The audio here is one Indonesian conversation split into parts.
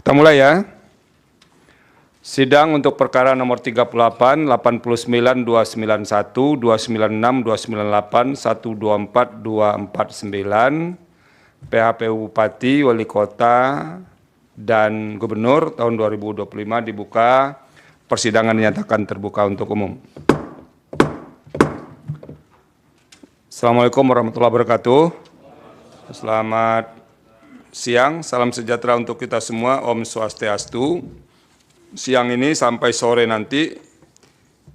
Kita mulai ya. Sidang untuk perkara nomor 38, 89, 291, 296, 298, 124, 249, PHPU Bupati, Wali Kota, dan Gubernur tahun 2025 dibuka. Persidangan dinyatakan terbuka untuk umum. Assalamualaikum warahmatullahi wabarakatuh. Selamat siang, salam sejahtera untuk kita semua, Om Swastiastu. Siang ini sampai sore nanti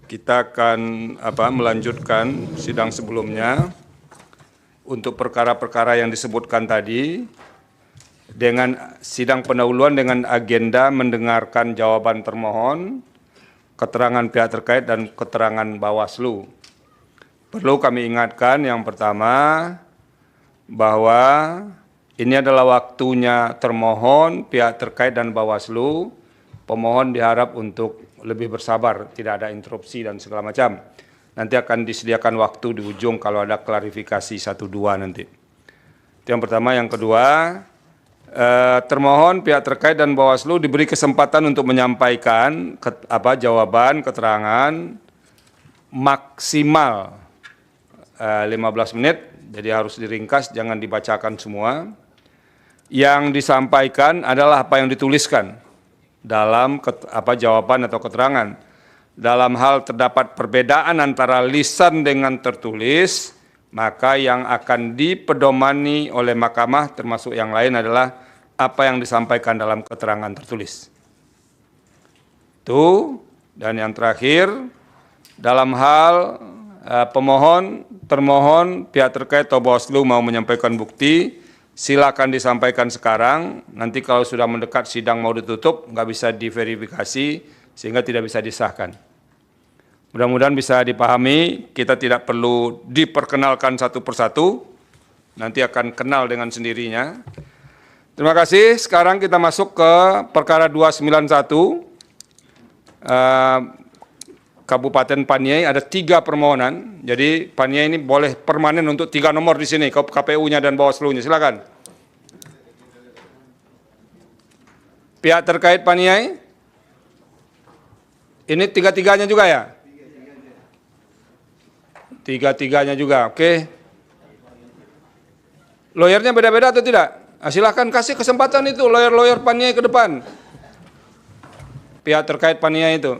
kita akan melanjutkan sidang sebelumnya untuk perkara-perkara yang disebutkan tadi dengan sidang pendahuluan dengan agenda mendengarkan jawaban termohon, keterangan pihak terkait dan keterangan Bawaslu. Perlu kami ingatkan yang pertama bahwa ini adalah waktunya termohon, pihak terkait dan Bawaslu. Pemohon diharap untuk lebih bersabar, tidak ada interupsi dan segala macam. Nanti akan disediakan waktu di ujung kalau ada klarifikasi 1-2 nanti. Itu yang pertama. Yang kedua, termohon, pihak terkait dan Bawaslu diberi kesempatan untuk menyampaikan jawaban, keterangan maksimal 15 menit, jadi harus diringkas, jangan dibacakan semua. Yang disampaikan adalah apa yang dituliskan dalam jawaban atau keterangan. Dalam hal terdapat perbedaan antara lisan dengan tertulis, maka yang akan dipedomani oleh mahkamah termasuk yang lain adalah apa yang disampaikan dalam keterangan tertulis. Itu, dan yang terakhir, dalam hal pemohon, termohon, pihak terkait atau Bawaslu mau menyampaikan bukti, silakan disampaikan sekarang. Nanti kalau sudah mendekat sidang mau ditutup, nggak bisa diverifikasi sehingga tidak bisa disahkan. Mudah-mudahan bisa dipahami, kita tidak perlu diperkenalkan satu persatu, nanti akan kenal dengan sendirinya. Terima kasih. Sekarang kita masuk ke perkara 291, Kabupaten Paniai, ada 3 permohonan. Jadi Paniai ini boleh permanen untuk 3 nomor di sini, KPU-nya dan Bawaslu-nya. Silakan. Pihak terkait Paniai, ini 3-3-nya juga ya? 3-3-nya juga, oke. Lawyernya beda-beda atau tidak? Silakan kasih kesempatan itu, lawyer-lawyer Paniai ke depan. Pihak terkait Paniai itu.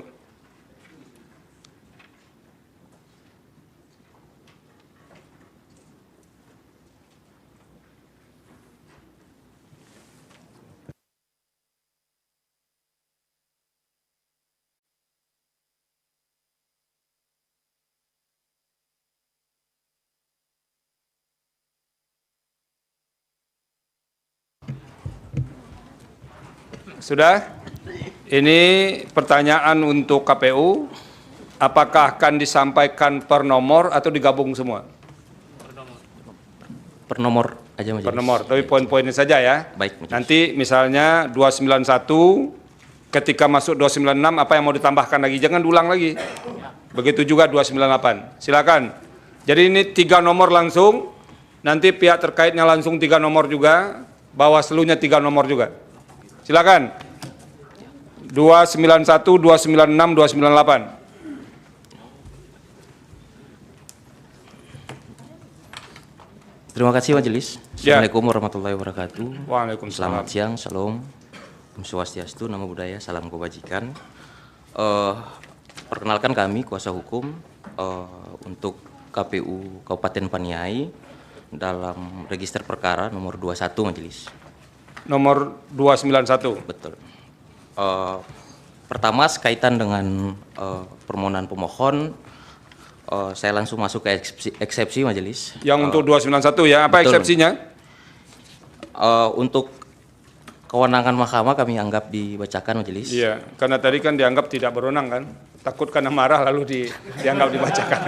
Sudah? Ini pertanyaan untuk KPU. Apakah akan disampaikan per nomor atau digabung semua? Per nomor aja Majelis. Per nomor, tapi poin-poinnya saja ya. Baik, Majelis. Nanti misalnya 291, ketika masuk 296 apa yang mau ditambahkan lagi? Jangan diulang lagi. Begitu juga 298. Silakan. Jadi ini 3 nomor langsung. Nanti pihak terkaitnya langsung 3 nomor juga. Bawaslu-nya 3 nomor juga. Silakan. 291, 296, 298. Terima kasih Majelis. Ya. Assalamualaikum warahmatullahi wabarakatuh. Waalaikumsalam. Selamat siang, salam, Om Swastiastu, nama budaya, salam kebajikan. Perkenalkan kami kuasa hukum untuk KPU Kabupaten Paniai dalam register perkara nomor 21 Majelis. Nomor 291. Betul. Pertama sekaitan dengan permohonan pemohon, saya langsung masuk ke eksepsi Majelis. Yang untuk 291 ya, apa betul. eksepsinya? Untuk kewenangan mahkamah kami anggap dibacakan Majelis. Iya, karena tadi kan dianggap tidak berwenang kan? Takut karena marah lalu dianggap dibacakan.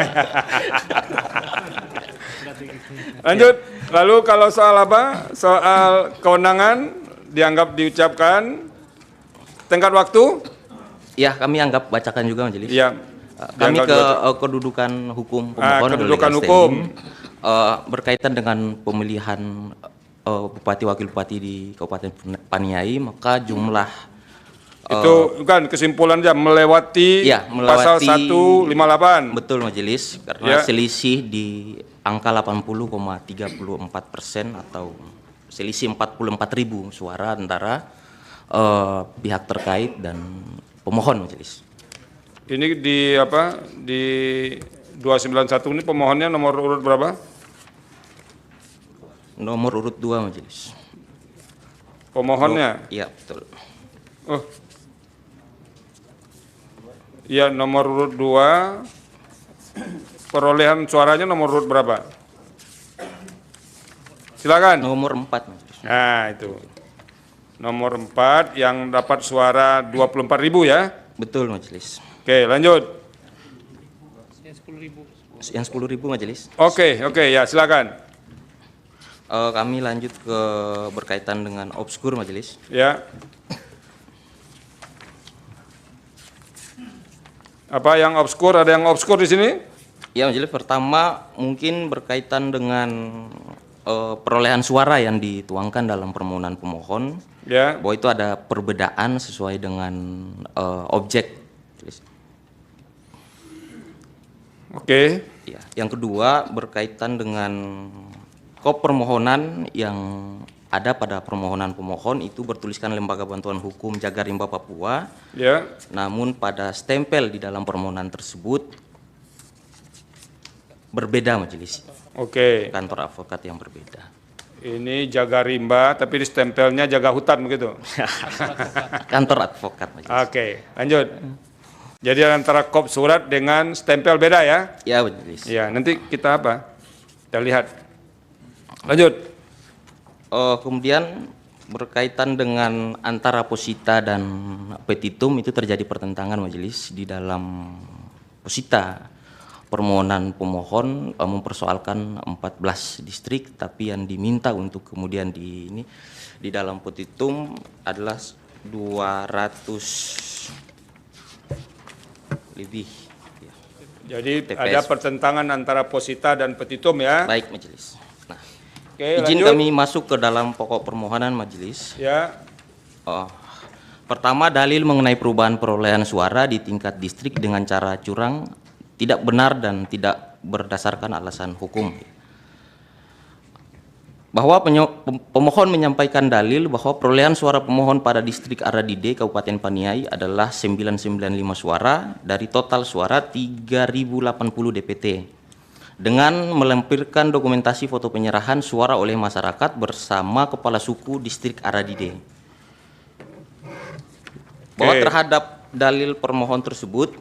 Lanjut. Lalu kalau soal apa? Soal kewenangan dianggap diucapkan. Tenggat waktu? Ya, kami anggap bacakan juga Majelis. Iya. Kami ke kedudukan hukum pemohon. Kedudukan hukum. Berkaitan dengan pemilihan bupati wakil bupati di Kabupaten Paniai, maka jumlah Itu kan kesimpulannya melewati, ya, pasal melewati 158. betul majelis, karena Ya. selisih di angka 80,34% atau selisih 44.000 suara antara pihak terkait dan pemohon majelis. Ini di apa? Di 291 ini pemohonnya nomor urut berapa? Nomor urut 2 majelis. Pemohonnya? Iya, betul. Oh. Iya, nomor urut 2. Perolehan suaranya nomor urut berapa? Silakan. Nomor 4 majelis. Nah, itu. Nomor 4 yang dapat suara 24.000 ya. Betul majelis. Oke, lanjut. Yang 10.000 majelis. Oke, ya, silakan. Kami lanjut ke berkaitan dengan obskur majelis. Ya. Apa yang obskur? Ada yang obskur di sini? Ya majelis, pertama mungkin berkaitan dengan perolehan suara yang dituangkan dalam permohonan pemohon, Ya. bahwa itu ada perbedaan sesuai dengan objek. Oke. Ya. Yang kedua berkaitan dengan permohonan yang ada pada permohonan pemohon itu bertuliskan Lembaga Bantuan Hukum Jaga-Rimba Papua, Ya. namun pada stempel di dalam permohonan tersebut berbeda majelis, Oke. kantor advokat yang berbeda. Ini jaga rimba, tapi di stempelnya jaga hutan begitu. Kantor advokat majelis. Oke, lanjut. Jadi antara kop surat dengan stempel beda ya? Ya majelis. Ya, nanti kita apa? Kita lihat. Lanjut. Kemudian berkaitan dengan antara posita dan petitum itu terjadi pertentangan majelis di dalam posita. Permohonan pemohon mempersoalkan 14 distrik, tapi yang diminta untuk kemudian di dalam petitum adalah 200 lebih. Ya. Jadi TPS. ada pertentangan antara posita dan petitum ya? Baik majelis. Nah, Oke, izin lanjut. kami masuk ke dalam pokok permohonan majelis. Ya. Pertama, dalil mengenai perubahan perolehan suara di tingkat distrik dengan cara curang tidak benar dan tidak berdasarkan alasan hukum. Bahwa pemohon menyampaikan dalil bahwa perolehan suara pemohon pada distrik Aradide Kabupaten Paniai adalah 995 suara dari total suara 3080 DPT. Dengan melampirkan dokumentasi foto penyerahan suara oleh masyarakat bersama kepala suku distrik Aradide. Bahwa Oke. terhadap dalil permohon tersebut,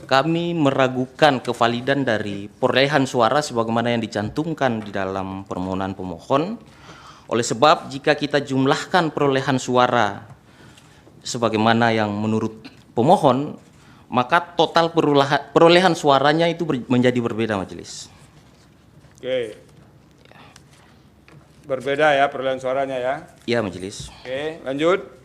kami meragukan kevalidan dari perolehan suara sebagaimana yang dicantumkan di dalam permohonan pemohon. Oleh sebab jika kita jumlahkan perolehan suara sebagaimana yang menurut pemohon, maka total perolehan suaranya itu menjadi berbeda majelis. Oke. Berbeda ya perolehan suaranya ya? Ya majelis. Oke, lanjut.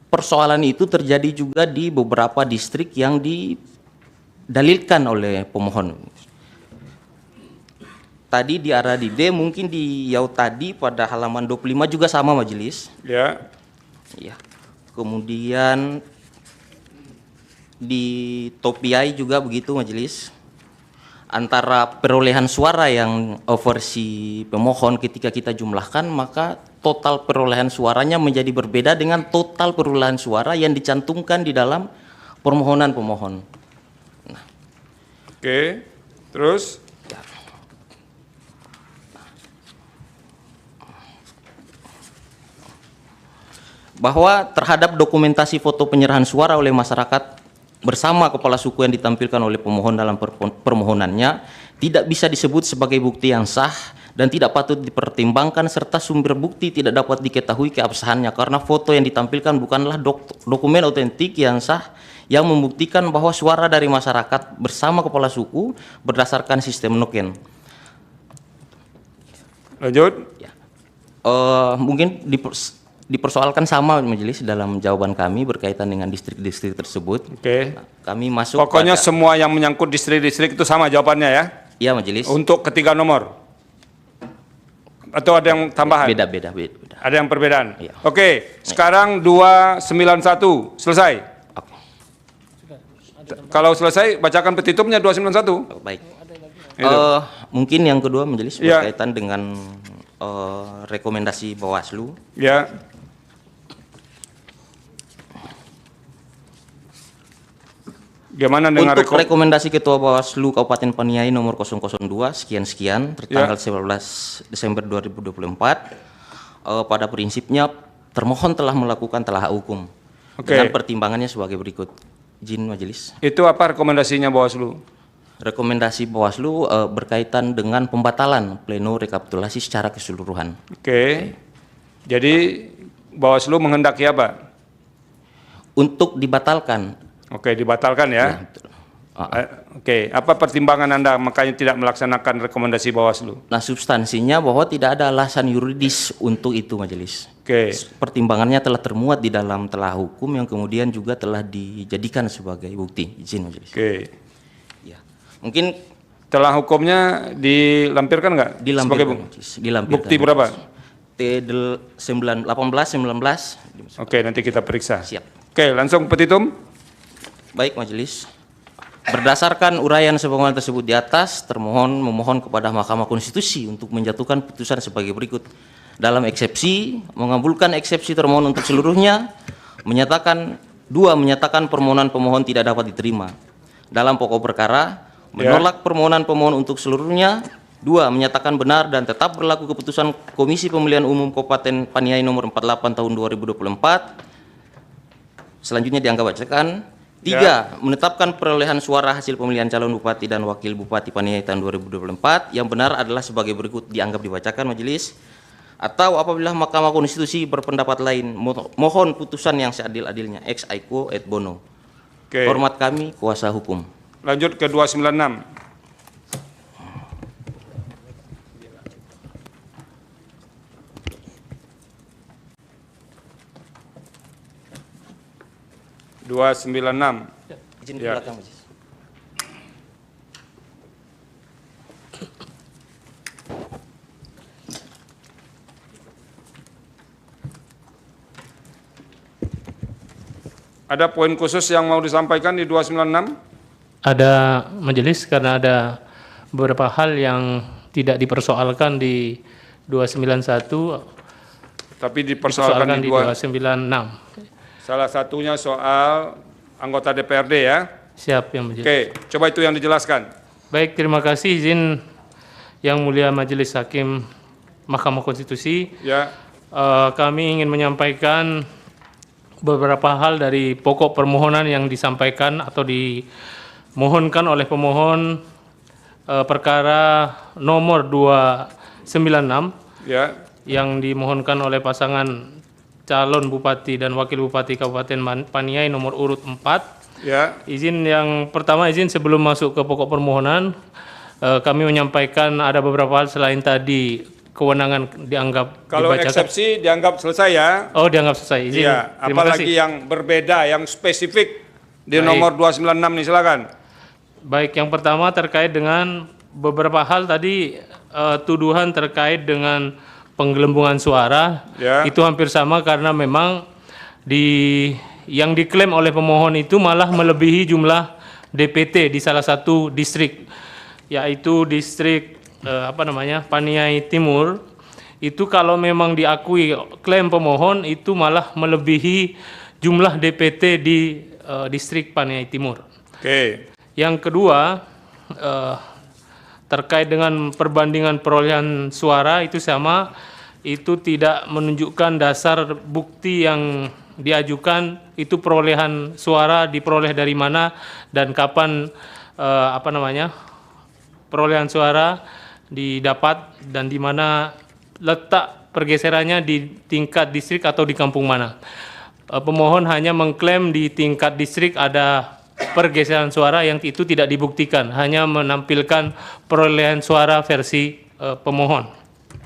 Persoalan itu terjadi juga di beberapa distrik yang didalilkan oleh pemohon. Tadi di Aradide, mungkin di Yau tadi pada halaman 25 juga sama majelis. Ya. Ya. Kemudian di Topiai juga begitu majelis. Antara perolehan suara yang versi pemohon ketika kita jumlahkan, maka total perolehan suaranya menjadi berbeda dengan total perolehan suara yang dicantumkan di dalam permohonan pemohon. Oke. Terus? Bahwa terhadap dokumentasi foto penyerahan suara oleh masyarakat bersama kepala suku yang ditampilkan oleh pemohon dalam permohonannya tidak bisa disebut sebagai bukti yang sah dan tidak patut dipertimbangkan serta sumber bukti tidak dapat diketahui keabsahannya karena foto yang ditampilkan bukanlah dokumen otentik yang sah yang membuktikan bahwa suara dari masyarakat bersama kepala suku berdasarkan sistem noken. Lanjut. Ya. Mungkin dipersoalkan sama majelis dalam jawaban kami berkaitan dengan distrik-distrik tersebut. Oke. Kami masuk Pokoknya pada, semua yang menyangkut distrik-distrik itu sama jawabannya ya? iya majelis. Untuk ketiga nomor? Atau ada yang tambahan? Beda. Ada yang perbedaan? Iya. Oke, sekarang 291, selesai? Oke. Kalau selesai, bacakan petitumnya 291. Baik. Itu. Mungkin yang kedua majelis Iya. berkaitan dengan rekomendasi Bawaslu. Ya. Gimana dengan Untuk rekomendasi Ketua Bawaslu Kabupaten Paniai nomor 002 sekian-sekian tertanggal 11 Desember 2024, pada prinsipnya termohon telah melakukan telah hukum dengan pertimbangannya sebagai berikut. Izin majelis. Itu apa rekomendasinya Bawaslu? Rekomendasi Bawaslu berkaitan dengan pembatalan pleno rekapitulasi secara keseluruhan. Oke. Jadi Bawaslu menghendaki apa? Untuk dibatalkan. Oke, dibatalkan ya. Ya, betul. Oke, apa pertimbangan Anda makanya tidak melaksanakan rekomendasi Bawaslu? Nah, substansinya bahwa tidak ada alasan yuridis untuk itu majelis. Oke. Pertimbangannya telah termuat di dalam telah hukum yang kemudian juga telah dijadikan sebagai bukti. Izin majelis. Oke. Ya. Mungkin Telah hukumnya dilampirkan nggak? dilampirkan, Sebagai majelis. Dilampirkan. bukti berapa? T18, 19. Oke, nanti kita periksa. Siap. Oke, langsung petitum. Baik majelis. Berdasarkan uraian sebagaimana tersebut di atas, termohon memohon kepada Mahkamah Konstitusi untuk menjatuhkan putusan sebagai berikut. Dalam eksepsi, mengabulkan eksepsi termohon untuk seluruhnya, menyatakan permohonan pemohon tidak dapat diterima. Dalam pokok perkara, menolak permohonan pemohon untuk seluruhnya. 2, menyatakan benar dan tetap berlaku keputusan Komisi Pemilihan Umum Kabupaten Paniai nomor 48 tahun 2024. Selanjutnya dianggap bacakan. 3, menetapkan perolehan suara hasil pemilihan calon bupati dan wakil bupati Paniai tahun 2024 yang benar adalah sebagai berikut, dianggap dibacakan majelis. Atau apabila Mahkamah Konstitusi berpendapat lain, mohon putusan yang seadil-adilnya ex aequo et bono. Oke. Hormat kami kuasa hukum. Lanjut ke 296. Izin ke Ya. belakang majelis. Ada poin khusus yang mau disampaikan di 296? Ada majelis karena ada beberapa hal yang tidak dipersoalkan di 291, Tapi dipersoalkan di di 296. salah satunya soal anggota DPRD ya. Siap yang majelis. Oke, coba itu yang dijelaskan. Baik, terima kasih izin yang mulia Majelis Hakim Mahkamah Konstitusi. Ya. Kami ingin menyampaikan beberapa hal dari pokok permohonan yang disampaikan atau dimohonkan oleh pemohon perkara nomor 296 Ya. yang dimohonkan oleh pasangan calon bupati dan wakil bupati Kabupaten Paniai nomor urut 4. Ya. Izin yang pertama, izin sebelum masuk ke pokok permohonan, kami menyampaikan ada beberapa hal selain tadi kewenangan dianggap Kalau dibacakan. eksepsi dianggap selesai ya. Oh, dianggap selesai. Izin. Iya, Terima apalagi kasih. yang berbeda, yang spesifik di Baik. nomor 296 nih, silakan. Baik, yang pertama terkait dengan beberapa hal tadi, tuduhan terkait dengan penggelembungan suara. Ya. Itu hampir sama karena memang yang diklaim oleh pemohon itu malah melebihi jumlah DPT di salah satu distrik, yaitu distrik Paniai Timur. Itu kalau memang diakui klaim pemohon itu malah melebihi jumlah DPT di distrik Paniai Timur. Oke. Yang kedua, terkait dengan perbandingan perolehan suara itu sama, itu tidak menunjukkan dasar bukti yang diajukan itu perolehan suara diperoleh dari mana dan kapan perolehan suara didapat dan di mana letak pergeserannya di tingkat distrik atau di kampung mana. Pemohon hanya mengklaim di tingkat distrik ada pergeseran suara yang itu tidak dibuktikan, hanya menampilkan perolehan suara versi pemohon.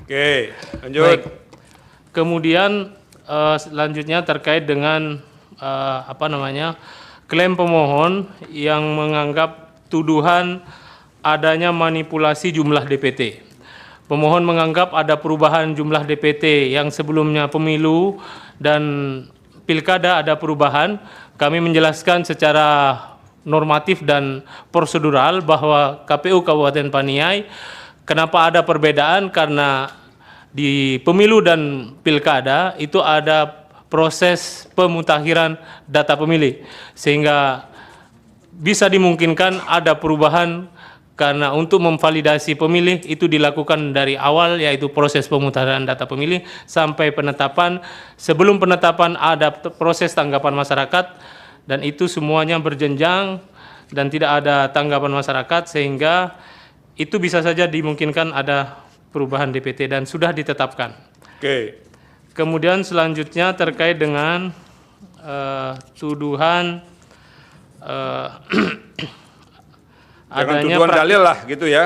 Oke, lanjut. Baik. Kemudian selanjutnya terkait dengan klaim pemohon yang menganggap tuduhan adanya manipulasi jumlah DPT. Pemohon menganggap ada perubahan jumlah DPT yang sebelumnya pemilu dan pilkada ada perubahan. Kami menjelaskan secara normatif dan prosedural bahwa KPU Kabupaten Paniai kenapa ada perbedaan, karena di pemilu dan pilkada itu ada proses pemutakhiran data pemilih, sehingga bisa dimungkinkan ada perubahan karena untuk memvalidasi pemilih itu dilakukan dari awal, yaitu proses pemutakhiran data pemilih sampai penetapan. Sebelum penetapan ada proses tanggapan masyarakat, dan itu semuanya berjenjang dan tidak ada tanggapan masyarakat, sehingga itu bisa saja dimungkinkan ada perubahan DPT dan sudah ditetapkan. Oke. Kemudian selanjutnya terkait dengan tuduhan Jangan adanya tuduhan dalil lah gitu ya.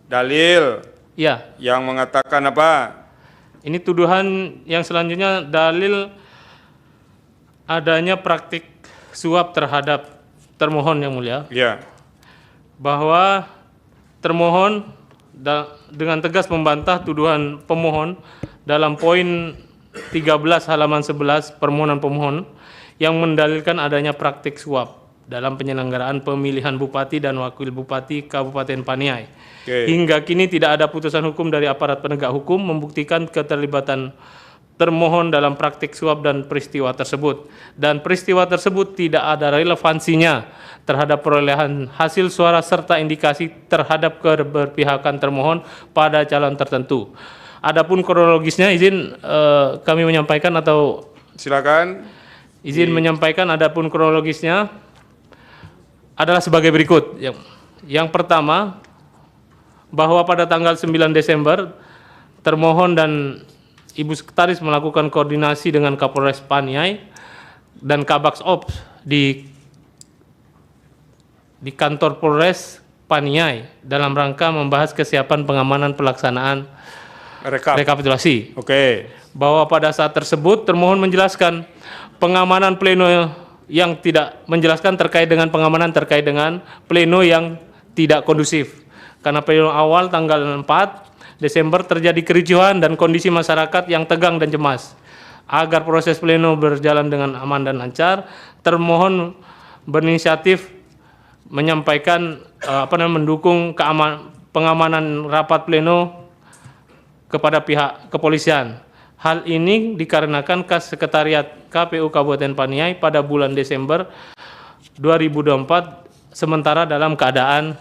Dalil ya, yang mengatakan apa? ini tuduhan yang selanjutnya dalil adanya praktik suap terhadap termohon yang mulia, Ya. bahwa termohon dengan tegas membantah tuduhan pemohon dalam poin 13 halaman 11 permohonan pemohon yang mendalilkan adanya praktik suap dalam penyelenggaraan pemilihan bupati dan wakil bupati Kabupaten Paniai. Oke. Hingga kini tidak ada putusan hukum dari aparat penegak hukum membuktikan keterlibatan termohon dalam praktik suap dan peristiwa tersebut. Dan peristiwa tersebut tidak ada relevansinya terhadap perolehan hasil suara serta indikasi terhadap keberpihakan termohon pada calon tertentu. Adapun kronologisnya izin kami menyampaikan atau Silakan. izin menyampaikan adapun kronologisnya adalah sebagai berikut. Yang pertama, bahwa pada tanggal 9 Desember termohon dan Ibu Sekretaris melakukan koordinasi dengan Kapolres Paniai dan Kabaks Ops di kantor Polres Paniai dalam rangka membahas kesiapan pengamanan pelaksanaan rekapitulasi. Oke. Bahwa pada saat tersebut termohon menjelaskan pengamanan pleno yang tidak menjelaskan terkait dengan pengamanan terkait dengan pleno yang tidak kondusif. Karena pleno awal tanggal 4 Desember terjadi kericuhan dan kondisi masyarakat yang tegang dan cemas. Agar proses pleno berjalan dengan aman dan lancar, termohon berinisiatif menyampaikan mendukung pengamanan rapat pleno kepada pihak kepolisian. Hal ini dikarenakan Kas Sekretariat KPU Kabupaten Paniai pada bulan Desember 2024 sementara dalam keadaan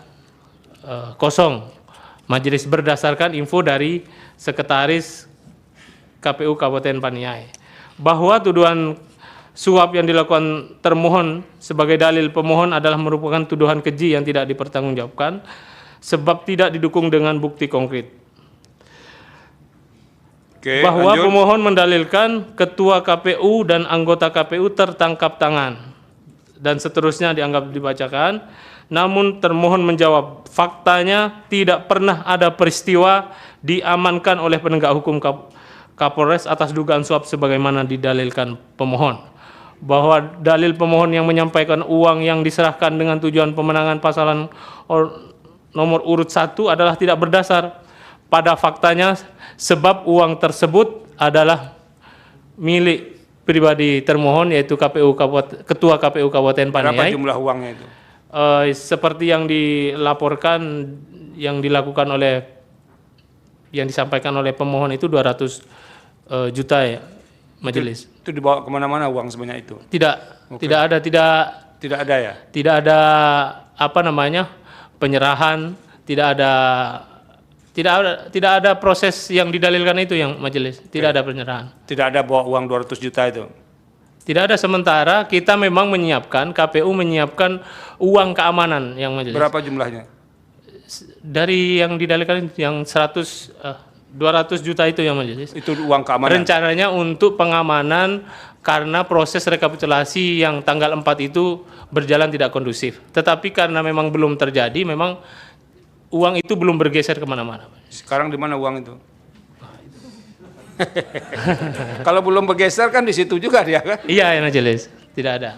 kosong majelis berdasarkan info dari Sekretaris KPU Kabupaten Paniai. Bahwa tuduhan suap yang dilakukan termohon sebagai dalil pemohon adalah merupakan tuduhan keji yang tidak dipertanggungjawabkan sebab tidak didukung dengan bukti konkret. Oke, Bahwa lanjut. pemohon mendalilkan ketua KPU dan anggota KPU tertangkap tangan dan seterusnya dianggap dibacakan. Namun termohon menjawab faktanya tidak pernah ada peristiwa diamankan oleh penegak hukum Kapolres atas dugaan suap sebagaimana didalilkan pemohon. Bahwa dalil pemohon yang menyampaikan uang yang diserahkan dengan tujuan pemenangan pasangan nomor urut 1 adalah tidak berdasar pada faktanya, sebab uang tersebut adalah milik pribadi termohon, yaitu Ketua KPU Kabupaten Paniai. Berapa jumlah uangnya itu? Seperti yang dilaporkan, yang dilakukan oleh, yang disampaikan oleh pemohon itu 200 juta ya, majelis. Itu dibawa kemana-mana uang sebanyak itu? Tidak, Oke. tidak Tidak ada ya? tidak ada penyerahan, tidak ada proses yang didalilkan itu yang majelis, tidak ada penyerahan. Tidak ada bawa uang 200 juta itu? Tidak ada, sementara kita memang menyiapkan, KPU menyiapkan uang keamanan yang majelis. Berapa jumlahnya? Dari yang didalilkan yang 200 juta itu yang majelis. Itu uang keamanan? Rencananya untuk pengamanan karena proses rekapitulasi yang tanggal 4 itu berjalan tidak kondusif. Tetapi karena memang belum terjadi, memang uang itu belum bergeser kemana-mana. Sekarang di mana uang itu? Kalau belum bergeser kan di situ juga dia kan. Iya, ya majelis, tidak ada.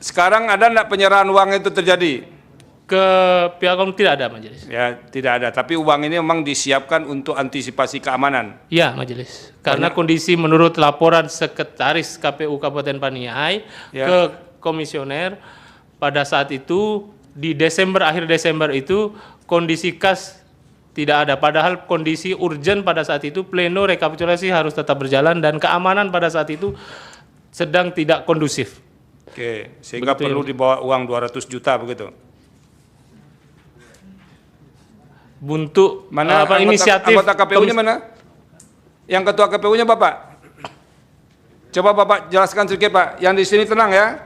Sekarang ada enggak penyerahan uang itu terjadi? Ke pihak hukum tidak ada majelis. Ya, tidak ada. Tapi uang ini memang disiapkan untuk antisipasi keamanan. Iya majelis. Karena kondisi menurut laporan Sekretaris KPU Kabupaten Paniai Ya. ke komisioner pada saat itu di Desember, akhir Desember itu kondisi kas tidak ada. Padahal kondisi urgent pada saat itu pleno rekapitulasi harus tetap berjalan dan keamanan pada saat itu sedang tidak kondusif. Oke, sehingga Begitu, perlu dibawa uang 200 juta begitu. Untuk Mana inisiatif anggota KPU-nya mana? Yang ketua KPU-nya Bapak? Coba Bapak jelaskan sedikit Pak. Yang di sini tenang ya.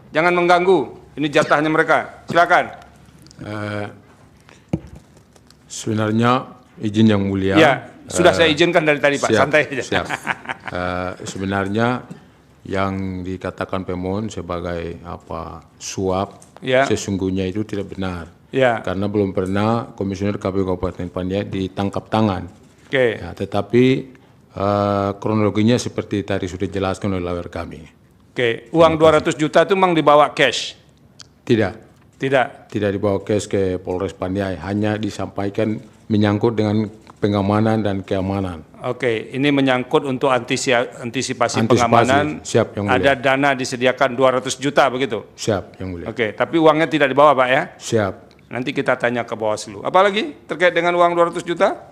Jangan mengganggu. Ini jatahnya mereka. Silakan. Sebenarnya izin yang mulia. Ya, sudah saya izinkan dari tadi Pak. Siap, Santai aja. siap. Sebenarnya yang dikatakan pemohon sebagai suap Ya. sesungguhnya itu tidak benar. Ya. Karena belum pernah Komisioner KPU Kabupaten Paniai ditangkap tangan. Oke. Ya, tetapi kronologinya seperti tadi sudah dijelaskan oleh lawyer kami. Oke. Uang 200 juta itu memang dibawa cash? Tidak, Tidak. tidak dibawa cash ke Polres Paniai, hanya disampaikan menyangkut dengan pengamanan dan keamanan. Oke, ini menyangkut untuk antisipasi pengamanan. Siap, yang mulia. Ada dana disediakan 200 juta begitu? Siap, yang mulia. Oke, tapi uangnya tidak dibawa Pak ya? Siap. Nanti kita tanya ke Bawaslu. Apa lagi terkait dengan uang 200 juta?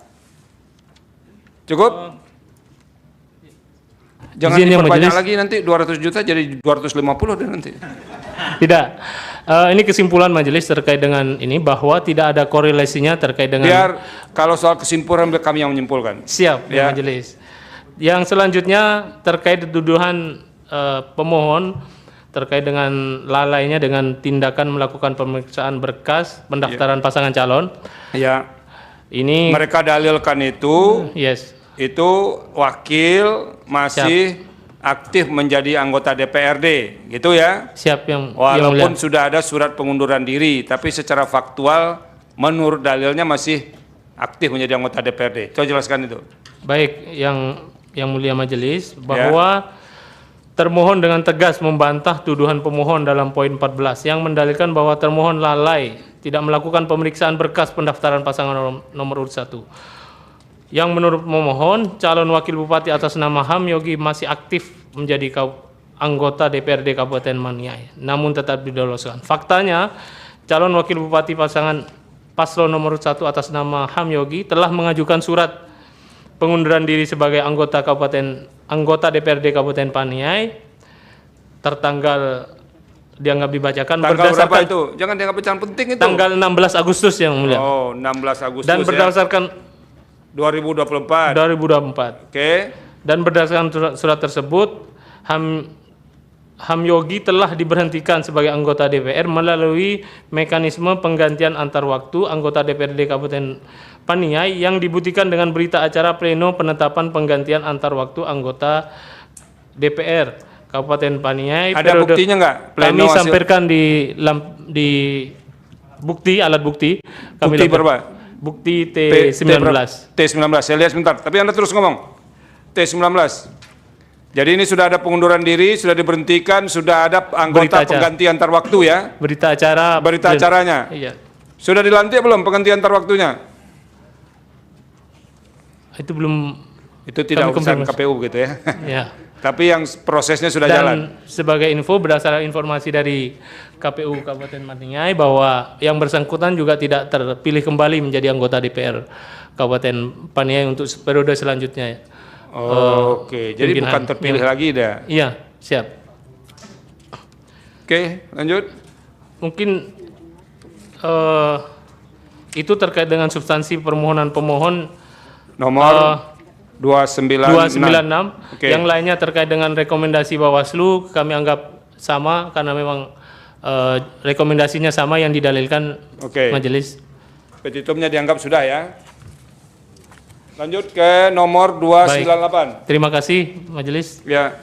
Cukup? Jangan Izin yang diperbanyak majelis. lagi nanti 200 juta jadi 250 deh nanti. Tidak. Ini kesimpulan majelis terkait dengan ini bahwa tidak ada korelasinya terkait dengan Biar kalau soal kesimpulan kami yang menyimpulkan. siap Ya. ya majelis. Yang selanjutnya terkait tuduhan pemohon terkait dengan lalainya dengan tindakan melakukan pemeriksaan berkas pendaftaran pasangan calon. Ya, Ini mereka dalilkan itu yes. wakil masih aktif menjadi anggota DPRD, gitu ya. Siap yang Walaupun mulia. sudah ada surat pengunduran diri, tapi secara faktual menurut dalilnya masih aktif menjadi anggota DPRD. Coba jelaskan itu. Baik, yang mulia majelis bahwa termohon dengan tegas membantah tuduhan pemohon dalam poin 14 yang mendalilkan bahwa termohon lalai tidak melakukan pemeriksaan berkas pendaftaran pasangan nomor urut 1. Yang menurut pemohon, calon wakil bupati atas nama Ham Yogi masih aktif menjadi anggota DPRD Kabupaten Paniai, namun tetap diloloskan. Faktanya, calon wakil bupati pasangan paslon nomor 1 atas nama Ham Yogi telah mengajukan surat pengunduran diri sebagai anggota DPRD Kabupaten Paniai tertanggal dianggap dibacakan Tanggal berapa berdasarkan itu? Jangan dianggap pecahan penting itu. tanggal 16 Agustus yang mulia. Oh, 16 Agustus Dan berdasarkan 2024. 2024. Oke. Dan berdasarkan surat tersebut, Ham Yogi telah diberhentikan sebagai anggota DPR melalui mekanisme penggantian antar waktu anggota DPRD Kabupaten Paniai yang dibuktikan dengan berita acara pleno penetapan penggantian antar waktu anggota DPR Kabupaten Paniai. Ada buktinya nggak? Kami Pleno sampaikan di bukti, alat bukti. Kami Bukti berapa? Bukti T19. T19. Saya lihat sebentar. Tapi Anda terus ngomong. T19. Jadi ini sudah ada pengunduran diri, sudah diberhentikan, sudah ada anggota pengganti antar waktu ya. Berita acara. Berita acaranya. Iya. Sudah dilantik belum pengganti antar waktunya? Itu belum. Itu tidak Kami urusan konfirmasi. KPU gitu ya. Ya. Tapi yang prosesnya sudah jalan. Dan sebagai info berdasarkan informasi dari KPU Kabupaten Paniai bahwa yang bersangkutan juga tidak terpilih kembali menjadi anggota DPR Kabupaten Paniai untuk periode selanjutnya. Oke, jadi pimpinan. bukan terpilih lagi dah. Iya, siap. Oke, lanjut. Mungkin itu terkait dengan substansi permohonan pemohon Nomor 296. 296. Oke. Yang lainnya terkait dengan rekomendasi Bawaslu kami anggap sama karena memang rekomendasinya sama yang didalilkan Oke. majelis. Petitumnya dianggap sudah ya. Lanjut ke nomor 298. Terima kasih majelis. Ya.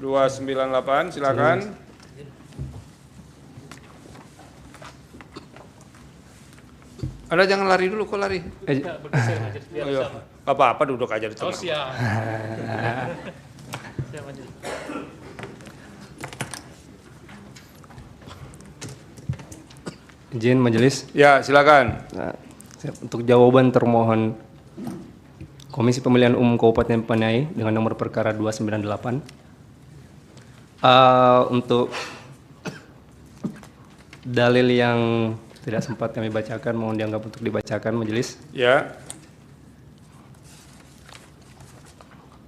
(298) silakan. Anda jangan lari dulu, kok lari? Bergeser majelis. Biar Ayo, sama. apa-apa duduk aja di Oh tengah. siap. Siap majelis. Izin majelis. Ya, silakan. Nah, untuk jawaban termohon Komisi Pemilihan Umum Kabupaten Paniai dengan nomor perkara 298. Untuk dalil yang tidak sempat kami bacakan mohon dianggap untuk dibacakan majelis. Ya,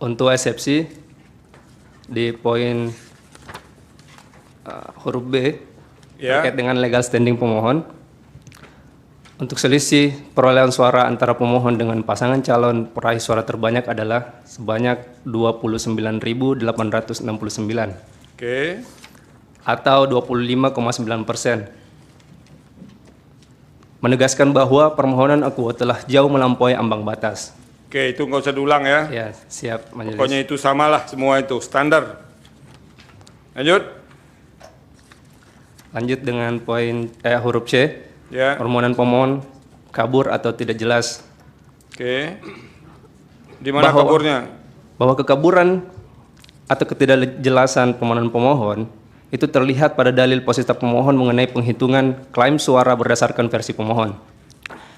Untuk eksepsi di poin huruf B ya. terkait dengan legal standing pemohon. Untuk selisih perolehan suara antara pemohon dengan pasangan calon peraih suara terbanyak adalah sebanyak 29.869 Oke. atau 25,9%. Menegaskan bahwa permohonan akuo telah jauh melampaui ambang batas. Oke, itu nggak usah diulang ya. Ya, siap majelis. Pokoknya itu samalah semua itu, standar. Lanjut. Lanjut dengan poin huruf C. Ya. Permohonan pemohon kabur atau tidak jelas. Oke. Di mana Bahwa- kaburnya? Bahwa kekaburan atau ketidakjelasan permohonan pemohon itu terlihat pada dalil positif pemohon mengenai penghitungan klaim suara berdasarkan versi pemohon.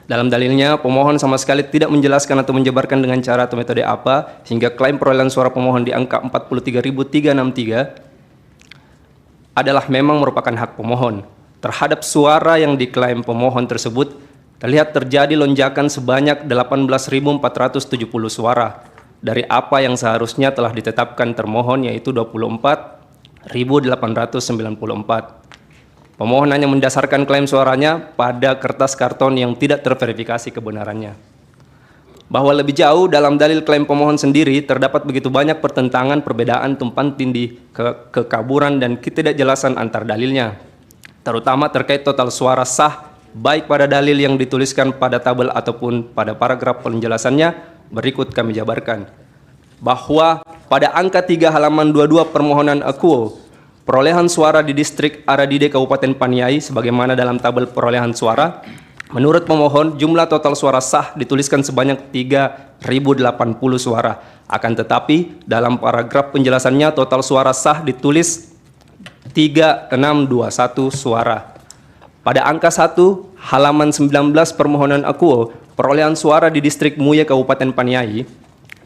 Dalam dalilnya, pemohon sama sekali tidak menjelaskan atau menjabarkan dengan cara atau metode apa hingga klaim perolehan suara pemohon di angka 43.363 adalah memang merupakan hak pemohon. Terhadap suara yang diklaim pemohon tersebut, terlihat terjadi lonjakan sebanyak 18.470 suara dari apa yang seharusnya telah ditetapkan termohon yaitu 24.894. Pemohon hanya mendasarkan klaim suaranya pada kertas karton yang tidak terverifikasi kebenarannya. Bahwa lebih jauh dalam dalil klaim pemohon sendiri terdapat begitu banyak pertentangan, perbedaan, tumpang tindih, kekaburan dan ketidakjelasan antar dalilnya, terutama terkait total suara sah baik pada dalil yang dituliskan pada tabel ataupun pada paragraf penjelasannya. Berikut kami jabarkan bahwa pada angka 3 halaman 22 permohonan akuo, perolehan suara di distrik Aradide Kabupaten Paniai sebagaimana dalam tabel perolehan suara, menurut pemohon jumlah total suara sah dituliskan sebanyak 3.080 suara. Akan tetapi dalam paragraf penjelasannya total suara sah ditulis 3621 suara. Pada angka 1 halaman 19 permohonan akuo, perolehan suara di distrik Muye Kabupaten Paniai,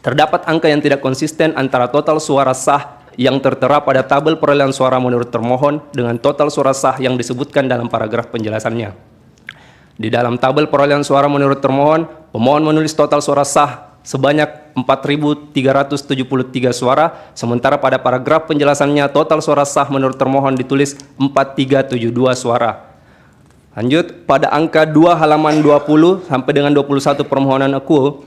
terdapat angka yang tidak konsisten antara total suara sah yang tertera pada tabel perolehan suara menurut termohon dengan total suara sah yang disebutkan dalam paragraf penjelasannya. Di dalam tabel perolehan suara menurut termohon, pemohon menulis total suara sah sebanyak 4.373 suara, sementara pada paragraf penjelasannya total suara sah menurut termohon ditulis 4.372 suara. Lanjut, pada angka 2 halaman 20 sampai dengan 21 permohonan akuo,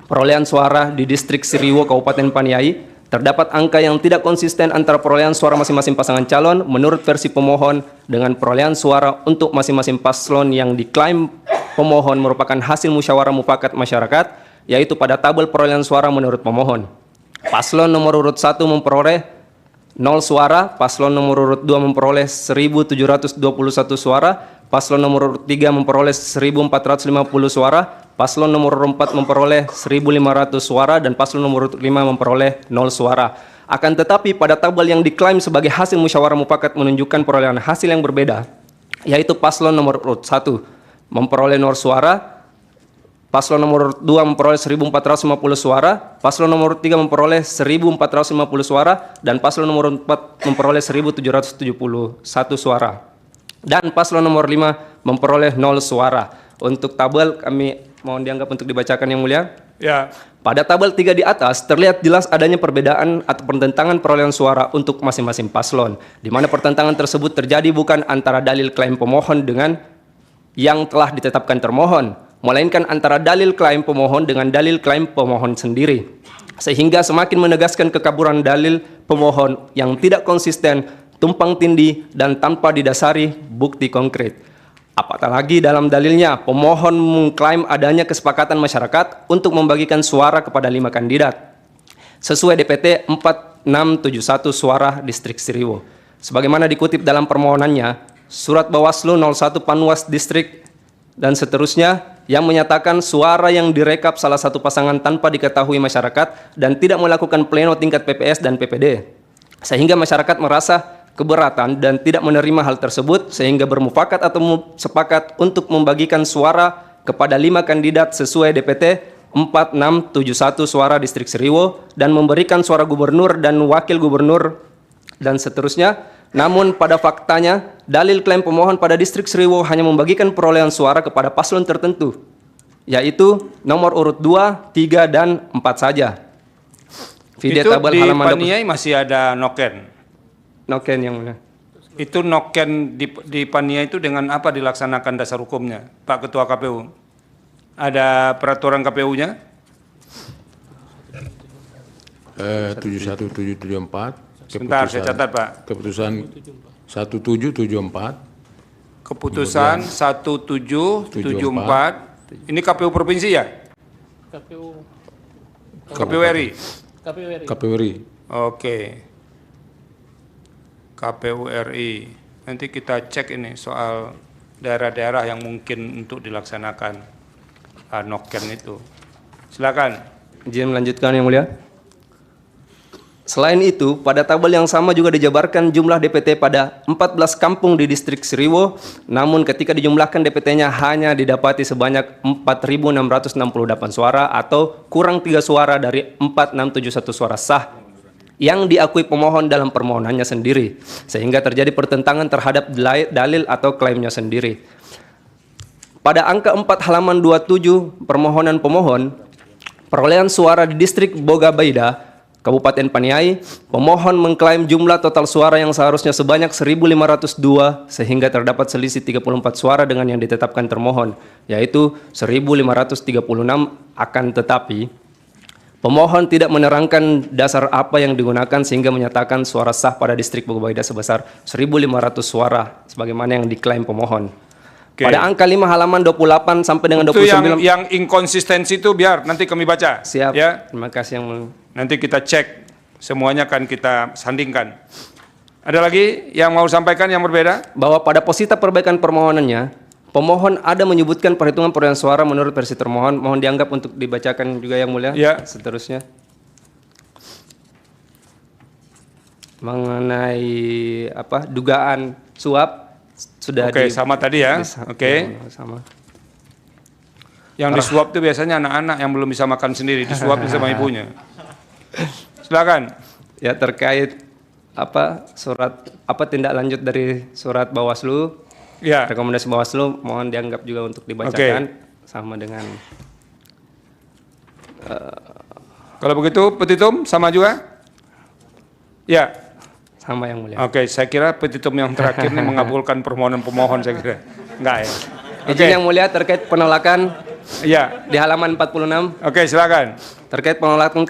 perolehan suara di distrik Siriwo Kabupaten Paniai, terdapat angka yang tidak konsisten antara perolehan suara masing-masing pasangan calon menurut versi pemohon dengan perolehan suara untuk masing-masing paslon yang diklaim pemohon merupakan hasil musyawarah mufakat masyarakat, yaitu pada tabel perolehan suara menurut pemohon. Paslon nomor urut 1 memperoleh 0 suara, paslon nomor urut 2 memperoleh 1.721 suara, paslon nomor urut 3 memperoleh 1.450 suara, paslon nomor urut 4 memperoleh 1.500 suara, dan paslon nomor urut 5 memperoleh 0 suara. Akan tetapi pada tabel yang diklaim sebagai hasil musyawarah mufakat menunjukkan perolehan hasil yang berbeda, yaitu paslon nomor urut 1 memperoleh 0 suara, paslon nomor 2 memperoleh 1.450 suara, paslon nomor 3 memperoleh 1.450 suara, dan paslon nomor 4 memperoleh 1.771 suara. Dan paslon nomor 5 memperoleh 0 suara. Untuk tabel kami mohon dianggap untuk dibacakan yang mulia. Ya. Pada tabel 3 di atas terlihat jelas adanya perbedaan atau pertentangan perolehan suara untuk masing-masing paslon, di mana pertentangan tersebut terjadi bukan antara dalil klaim pemohon dengan yang telah ditetapkan termohon, melainkan antara dalil klaim pemohon dengan dalil klaim pemohon sendiri, sehingga semakin menegaskan kekaburan dalil pemohon yang tidak konsisten, tumpang tindih, dan tanpa didasari bukti konkret. Apatah lagi dalam dalilnya, pemohon mengklaim adanya kesepakatan masyarakat untuk membagikan suara kepada 5 kandidat, sesuai DPT 4671 suara distrik Siriwo. Sebagaimana dikutip dalam permohonannya, surat Bawaslu 01 Panwas distrik dan seterusnya yang menyatakan suara yang direkap salah satu pasangan tanpa diketahui masyarakat dan tidak melakukan pleno tingkat PPS dan PPD. Sehingga masyarakat merasa keberatan dan tidak menerima hal tersebut sehingga bermufakat atau sepakat untuk membagikan suara kepada 5 kandidat sesuai DPT 4671 suara Distrik Seriwo dan memberikan suara gubernur dan wakil gubernur dan seterusnya. Namun pada faktanya, dalil klaim pemohon pada Distrik Seriwo hanya membagikan perolehan suara kepada paslon tertentu, yaitu nomor urut 2, 3, dan 4 saja. Video Itu tabel di halaman Paniai masih ada noken. Noken yang mulia. Itu noken di Paniai itu dengan apa dilaksanakan dasar hukumnya, Pak Ketua KPU? Ada peraturan KPU-nya? 71774. Sebentar, saya catat, Pak. Keputusan 1774. Keputusan 1774. Ini KPU provinsi ya? KPU RI. KPU RI. Oke. KPU RI. Nanti kita cek ini soal daerah-daerah yang mungkin untuk dilaksanakan noken itu. Silakan. Izin melanjutkan yang mulia. Selain itu, pada tabel yang sama juga dijabarkan jumlah DPT pada 14 kampung di Distrik Seriwo, namun ketika dijumlahkan DPT-nya hanya didapati sebanyak 4.668 suara atau kurang 3 suara dari 4671 suara sah yang diakui pemohon dalam permohonannya sendiri, sehingga terjadi pertentangan terhadap dalil atau klaimnya sendiri. Pada angka 4 halaman 27 permohonan pemohon, perolehan suara di Distrik Bogabaida, Kabupaten Paniai, pemohon mengklaim jumlah total suara yang seharusnya sebanyak 1.502 sehingga terdapat selisih 34 suara dengan yang ditetapkan termohon, yaitu 1.536 akan tetapi pemohon tidak menerangkan dasar apa yang digunakan sehingga menyatakan suara sah pada Distrik Bogabaida sebesar 1.500 suara sebagaimana yang diklaim pemohon. Oke. Pada angka 5 halaman 28 sampai dengan Itu 29. yang inkonsistensi itu biar nanti kami baca. Siap. Ya. Terima kasih yang mulia. Nanti kita cek, semuanya akan kita sandingkan. Ada lagi yang mau sampaikan yang berbeda? Bahwa pada posita perbaikan permohonannya, pemohon ada menyebutkan perhitungan perolehan suara menurut versi termohon. Mohon dianggap untuk dibacakan juga yang mulia. Ya. Seterusnya. Mengenai dugaan suap sudah Oke, sama tadi ya. Oke. Sama. Yang disuap itu biasanya anak-anak yang belum bisa makan sendiri, disuap sama ibunya. Silakan. Ya, terkait tindak lanjut dari surat Bawaslu, Ya. rekomendasi Bawaslu mohon dianggap juga untuk dibacakan sama dengan Kalau begitu petitum sama juga? Ya. sama yang mulia. Oke, saya kira petitum yang terakhir ini mengabulkan permohonan pemohon saya kira. Enggak ya. Izin yang mulia terkait penolakan Ya. di halaman 46 Oke, silakan. terkait penolakan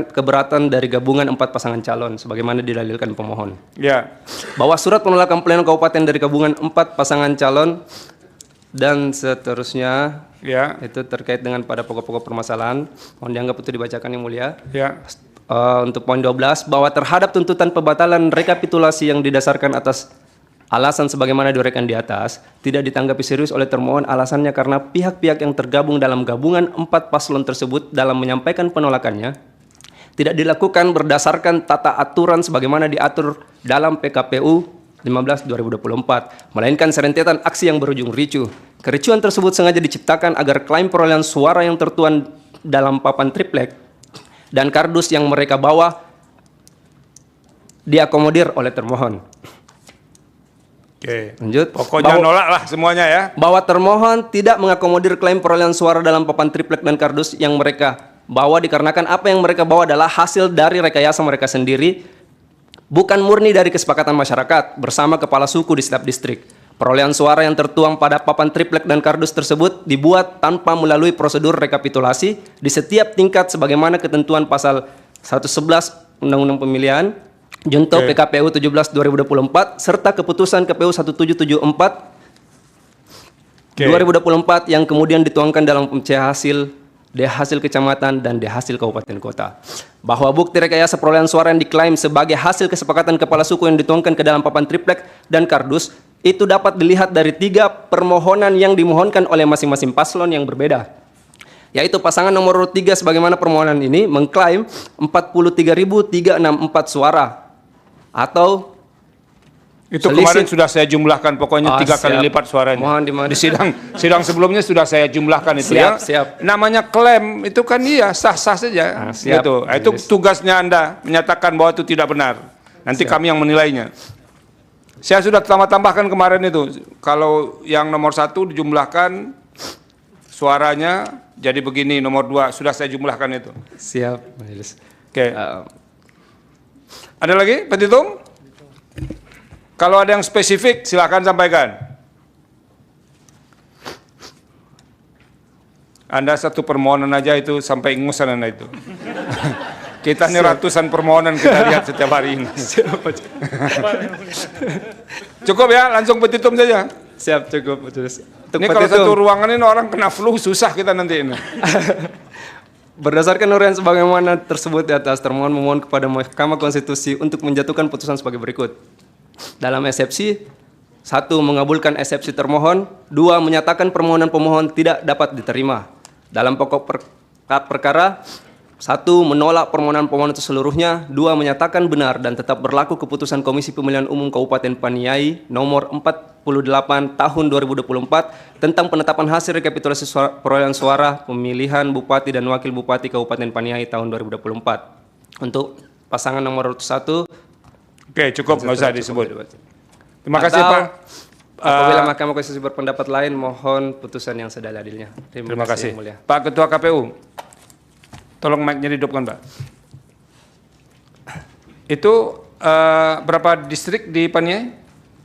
keberatan dari gabungan 4 pasangan calon sebagaimana didalilkan pemohon. Ya. Bahwa surat penolakan pleno kabupaten dari gabungan 4 pasangan calon dan seterusnya Ya. itu terkait dengan pada pokok-pokok permasalahan mohon dianggap itu dibacakan yang mulia. Ya. Untuk poin 12 bahwa terhadap tuntutan pembatalan rekapitulasi yang didasarkan atas alasan sebagaimana diuraikan di atas tidak ditanggapi serius oleh termohon, alasannya karena pihak-pihak yang tergabung dalam gabungan 4 paslon tersebut dalam menyampaikan penolakannya tidak dilakukan berdasarkan tata aturan sebagaimana diatur dalam PKPU 15/2024, melainkan serentetan aksi yang berujung ricuh. Kericuhan tersebut sengaja diciptakan agar klaim perolehan suara yang tertuan dalam papan triplek dan kardus yang mereka bawa diakomodir oleh termohon. Oke. Lanjut. Pokoknya nolak lah semuanya ya. Bahwa termohon tidak mengakomodir klaim perolehan suara dalam papan triplek dan kardus yang mereka bawa dikarenakan apa yang mereka bawa adalah hasil dari rekayasa mereka sendiri, bukan murni dari kesepakatan masyarakat bersama kepala suku di setiap distrik. Perolehan suara yang tertuang pada papan triplek dan kardus tersebut dibuat tanpa melalui prosedur rekapitulasi di setiap tingkat sebagaimana ketentuan pasal 111 Undang-Undang Pemilihan, Junto PKPU 17/2024 serta keputusan KPU 1774 2024 yang kemudian dituangkan dalam hasil hasil kecamatan dan hasil kabupaten kota. Bahwa bukti rekayasa perolehan suara yang diklaim sebagai hasil kesepakatan kepala suku yang dituangkan ke dalam papan triplek dan kardus itu dapat dilihat dari 3 permohonan yang dimohonkan oleh masing-masing paslon yang berbeda. Yaitu pasangan nomor urut 3 sebagaimana permohonan ini mengklaim 43.364 suara atau Itu selisih- kemarin sudah saya jumlahkan, pokoknya 3 kali siap. lipat suaranya. Mohon Di sidang sebelumnya sudah saya jumlahkan itu ya. Siap. Namanya klaim itu kan iya sah-sah saja. Siap. Gitu. Itu tugasnya Anda menyatakan bahwa itu tidak benar. Nanti kami yang menilainya. Saya sudah tambahkan kemarin itu. Kalau yang nomor 1 dijumlahkan suaranya jadi begini, nomor 2 sudah saya jumlahkan itu. siap Majelis. Oke. Ada lagi, petitum? Kalau ada yang spesifik, silakan sampaikan. Anda satu permohonan aja itu sampai ingusan Anda itu. Kita ini ratusan permohonan kita lihat setiap hari ini. Cukup ya, langsung petitum saja. Siap, cukup Majelis. Untuk Ini kalau petitum, satu ruangan ini orang kena flu, susah kita nanti ini. berdasarkan uraian sebagaimana tersebut di atas, termohon memohon kepada Mahkamah Konstitusi untuk menjatuhkan putusan sebagai berikut. Dalam eksepsi, 1. Mengabulkan eksepsi termohon. 2. Menyatakan permohonan pemohon tidak dapat diterima. Dalam pokok perkara, 1. Menolak permohonan pemohon itu seluruhnya. 2. Menyatakan benar dan tetap berlaku keputusan Komisi Pemilihan Umum Kabupaten Paniai nomor 48 tahun 2024 tentang penetapan hasil rekapitulasi perolehan suara pemilihan Bupati dan Wakil Bupati Kabupaten Paniai tahun 2024. Untuk pasangan nomor 1, Oke, cukup, nggak usah disebut. Terima kasih Pak. Apabila Mahkamah Konstitusi berpendapat lain, mohon putusan yang seadil-adilnya. Terima kasih. Yang mulia. Pak Ketua KPU, tolong mic-nya dihidupkan Pak. Itu berapa distrik di Paniai?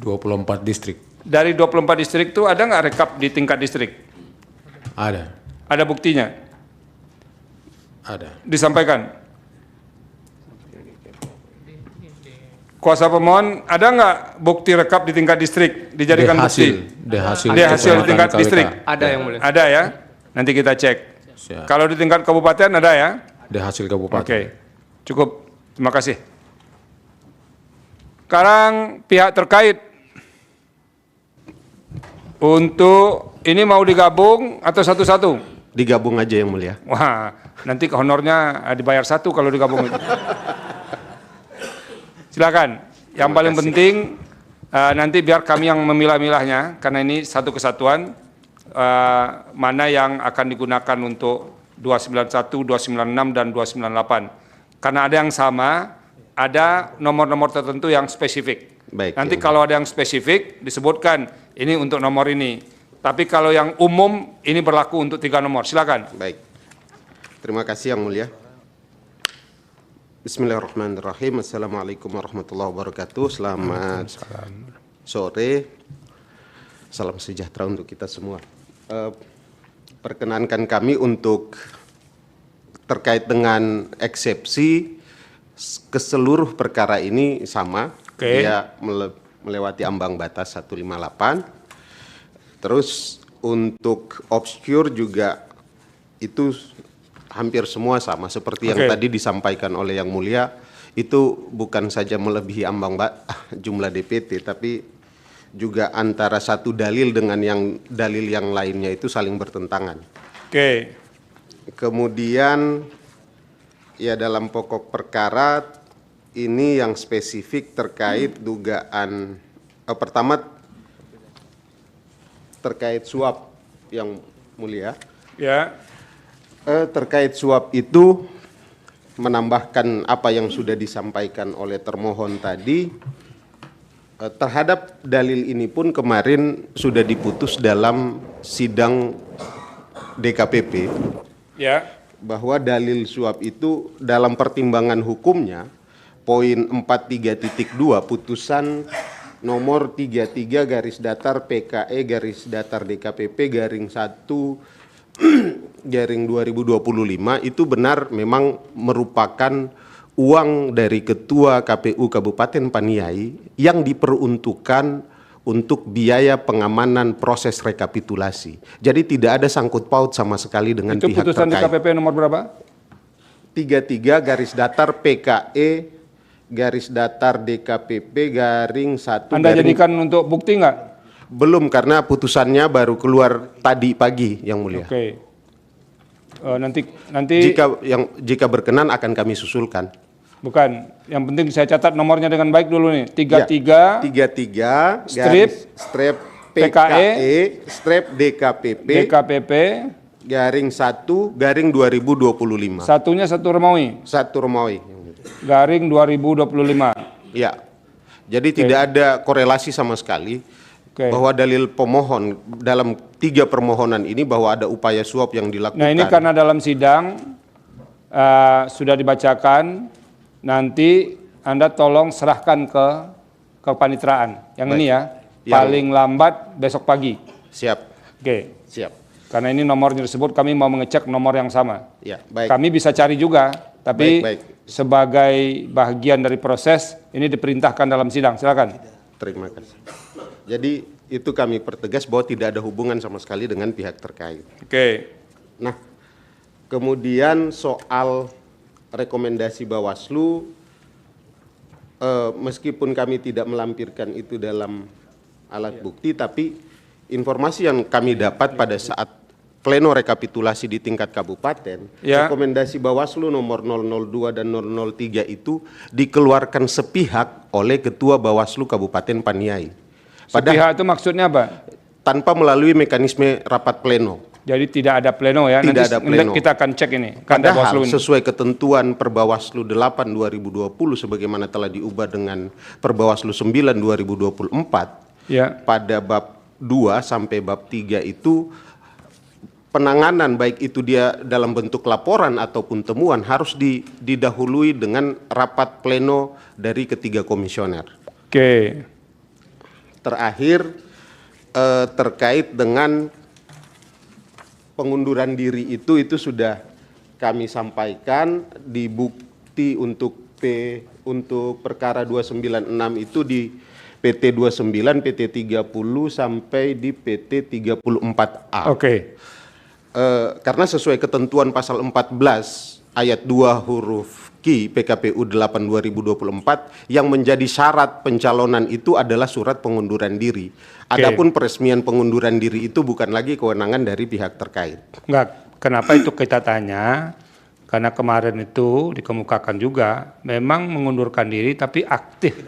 24 distrik. Dari 24 distrik itu ada nggak rekap di tingkat distrik? Ada. Ada buktinya? Ada. Disampaikan? Kuasa pemohon, ada nggak bukti rekap di tingkat distrik dijadikan bukti? Di hasil Di hasil di tingkat KWK. distrik? Ada yang mulia. Ada ya? Nanti kita cek. Siap. Kalau di tingkat kabupaten ada ya? Di hasil kabupaten. Oke, cukup. Terima kasih. Sekarang pihak terkait untuk ini mau digabung atau satu-satu? Digabung aja yang mulia. Wah, nanti honornya dibayar satu kalau digabung itu. Silakan. Yang paling penting nanti biar kami yang memilah-milahnya karena ini satu kesatuan mana yang akan digunakan untuk 291, 296 dan 298. Karena ada yang sama, ada nomor-nomor tertentu yang spesifik. Baik, Nanti yang kalau ada yang spesifik disebutkan ini untuk nomor ini. Tapi kalau yang umum ini berlaku untuk 3 nomor. Silakan. Baik. Terima kasih yang mulia. Bismillahirrahmanirrahim. Assalamualaikum warahmatullahi wabarakatuh. Selamat sore. Salam sejahtera untuk kita semua. Perkenankan kami untuk terkait dengan eksepsi ke seluruh perkara ini sama. Oke. Dia melewati ambang batas 158. Terus untuk obscure juga itu hampir semua sama seperti yang Oke. tadi disampaikan oleh Yang Mulia, itu bukan saja melebihi ambang jumlah DPT tapi juga antara satu dalil dengan dalil yang lainnya itu saling bertentangan. Oke. Kemudian ya dalam pokok perkara ini yang spesifik terkait dugaan pertama terkait suap Yang Mulia. Ya. Terkait suap itu menambahkan apa yang sudah disampaikan oleh termohon tadi, terhadap dalil ini pun kemarin sudah diputus dalam sidang DKPP Ya. bahwa dalil suap itu dalam pertimbangan hukumnya poin 43.2 putusan nomor 33 garis datar PKE garis datar DKPP garing 1 garing 2025 itu benar memang merupakan uang dari Ketua KPU Kabupaten Paniai yang diperuntukkan untuk biaya pengamanan proses rekapitulasi. Jadi tidak ada sangkut paut sama sekali dengan Itu pihak putusan di terkait. KPP nomor berapa? 33 garis datar PKE garis datar DKPP garing 1 Anda garing jadikan untuk bukti nggak? Belum, karena putusannya baru keluar tadi pagi, Yang Mulia. Oke. Nanti Jika berkenan akan kami susulkan. bukan. Yang penting saya catat nomornya dengan baik dulu nih. 33 strip PKE strip DKPP garing 1 garing 2025. Satunya satu Romawi. Satu Romawi. Garing 2025. Ya. Jadi tidak ada korelasi sama sekali bahwa dalil pemohon dalam 3 permohonan ini bahwa ada upaya suap yang dilakukan. Nah, ini karena dalam sidang sudah dibacakan, nanti Anda tolong serahkan ke kepanitraan. Yang ini ya, paling lambat besok pagi. Siap. Oke. Siap. Karena ini nomornya tersebut kami mau mengecek nomor yang sama. Ya, baik. Kami bisa cari juga, tapi Baik. sebagai bagian dari proses ini diperintahkan dalam sidang. Silakan. Terima kasih. Jadi itu kami pertegas bahwa tidak ada hubungan sama sekali dengan pihak terkait. Oke. Nah, kemudian soal rekomendasi Bawaslu, meskipun kami tidak melampirkan itu dalam alat bukti, tapi informasi yang kami dapat pada saat pleno rekapitulasi di tingkat kabupaten, rekomendasi Bawaslu nomor 002 dan 003 itu dikeluarkan sepihak oleh Ketua Bawaslu Kabupaten Paniai. Sepihak itu maksudnya apa? Tanpa melalui mekanisme rapat pleno. Jadi tidak ada pleno ya? Tidak Nanti ada pleno. kita akan cek ini. Padahal sesuai ketentuan Perbawaslu 8 2020 sebagaimana telah diubah dengan Perbawaslu 9 2024, pada bab 2 sampai bab 3 itu penanganan baik itu dia dalam bentuk laporan ataupun temuan harus didahului dengan rapat pleno dari ketiga komisioner. Oke. Terakhir terkait dengan pengunduran diri itu sudah kami sampaikan di bukti untuk perkara 296 itu di PT 29, PT 30 sampai di PT 34A. Oke. Karena sesuai ketentuan pasal 14 ayat 2 huruf Q PKPU 8 2024 yang menjadi syarat pencalonan itu adalah surat pengunduran diri. Adapun peresmian pengunduran diri itu bukan lagi kewenangan dari pihak terkait. Enggak, kenapa itu kita tanya? Karena kemarin itu dikemukakan juga memang mengundurkan diri tapi aktif.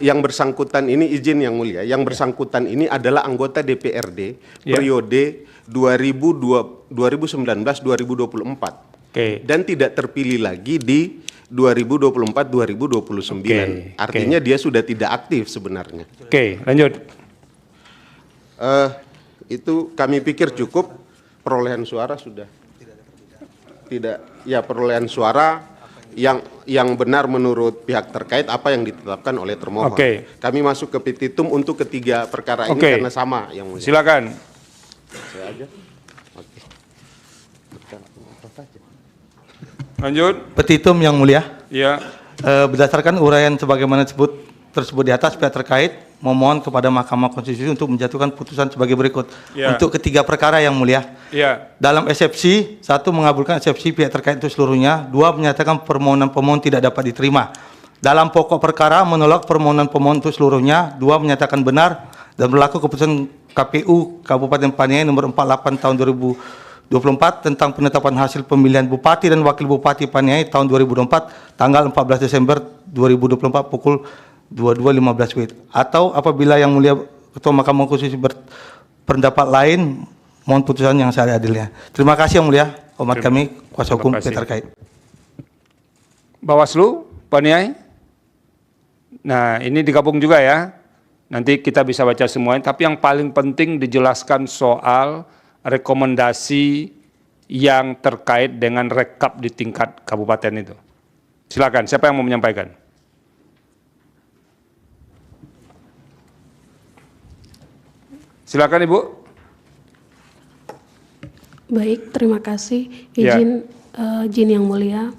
Yang bersangkutan ini, izin Yang Mulia, yang bersangkutan ini adalah anggota DPRD periode 2019-2024. Dan tidak terpilih lagi di 2024-2029. Artinya dia sudah tidak aktif sebenarnya. Oke, lanjut. Itu kami pikir cukup. Perolehan suara sudah tidak, ya perolehan suara yang benar menurut pihak terkait apa yang ditetapkan oleh termohon. Kami masuk ke petitum untuk ketiga perkara ini karena sama. Yang Mulia. Silakan. Saya aja. Lanjut. Petitum Yang Mulia. Iya. Berdasarkan uraian sebagaimana tersebut di atas, pihak terkait memohon kepada Mahkamah Konstitusi untuk menjatuhkan putusan sebagai berikut. Untuk ketiga perkara Yang Mulia. Dalam eksepsi, 1 mengabulkan eksepsi pihak terkait untuk seluruhnya, 2 menyatakan permohonan pemohon tidak dapat diterima. Dalam pokok perkara menolak permohonan pemohon untuk seluruhnya, 2 menyatakan benar dan berlaku keputusan KPU Kabupaten Paniai nomor 48 tahun 2024 tentang penetapan hasil pemilihan Bupati dan Wakil Bupati Paniai tahun 2024 tanggal 14 Desember 2024 pukul 22.15 WIB. Atau apabila Yang Mulia Ketua Mahkamah Konstitusi berpendapat lain, mohon putusan yang seadil-adilnya. Terima kasih Yang Mulia. Hormat kami, kuasa hukum pihak terkait. Bawaslu Paniai. Nah, ini digabung juga ya. Nanti kita bisa baca semuanya, tapi yang paling penting dijelaskan soal rekomendasi yang terkait dengan rekap di tingkat kabupaten itu. Silakan, siapa yang mau menyampaikan? Silakan Ibu. Baik, terima kasih. Izin Yang Mulia.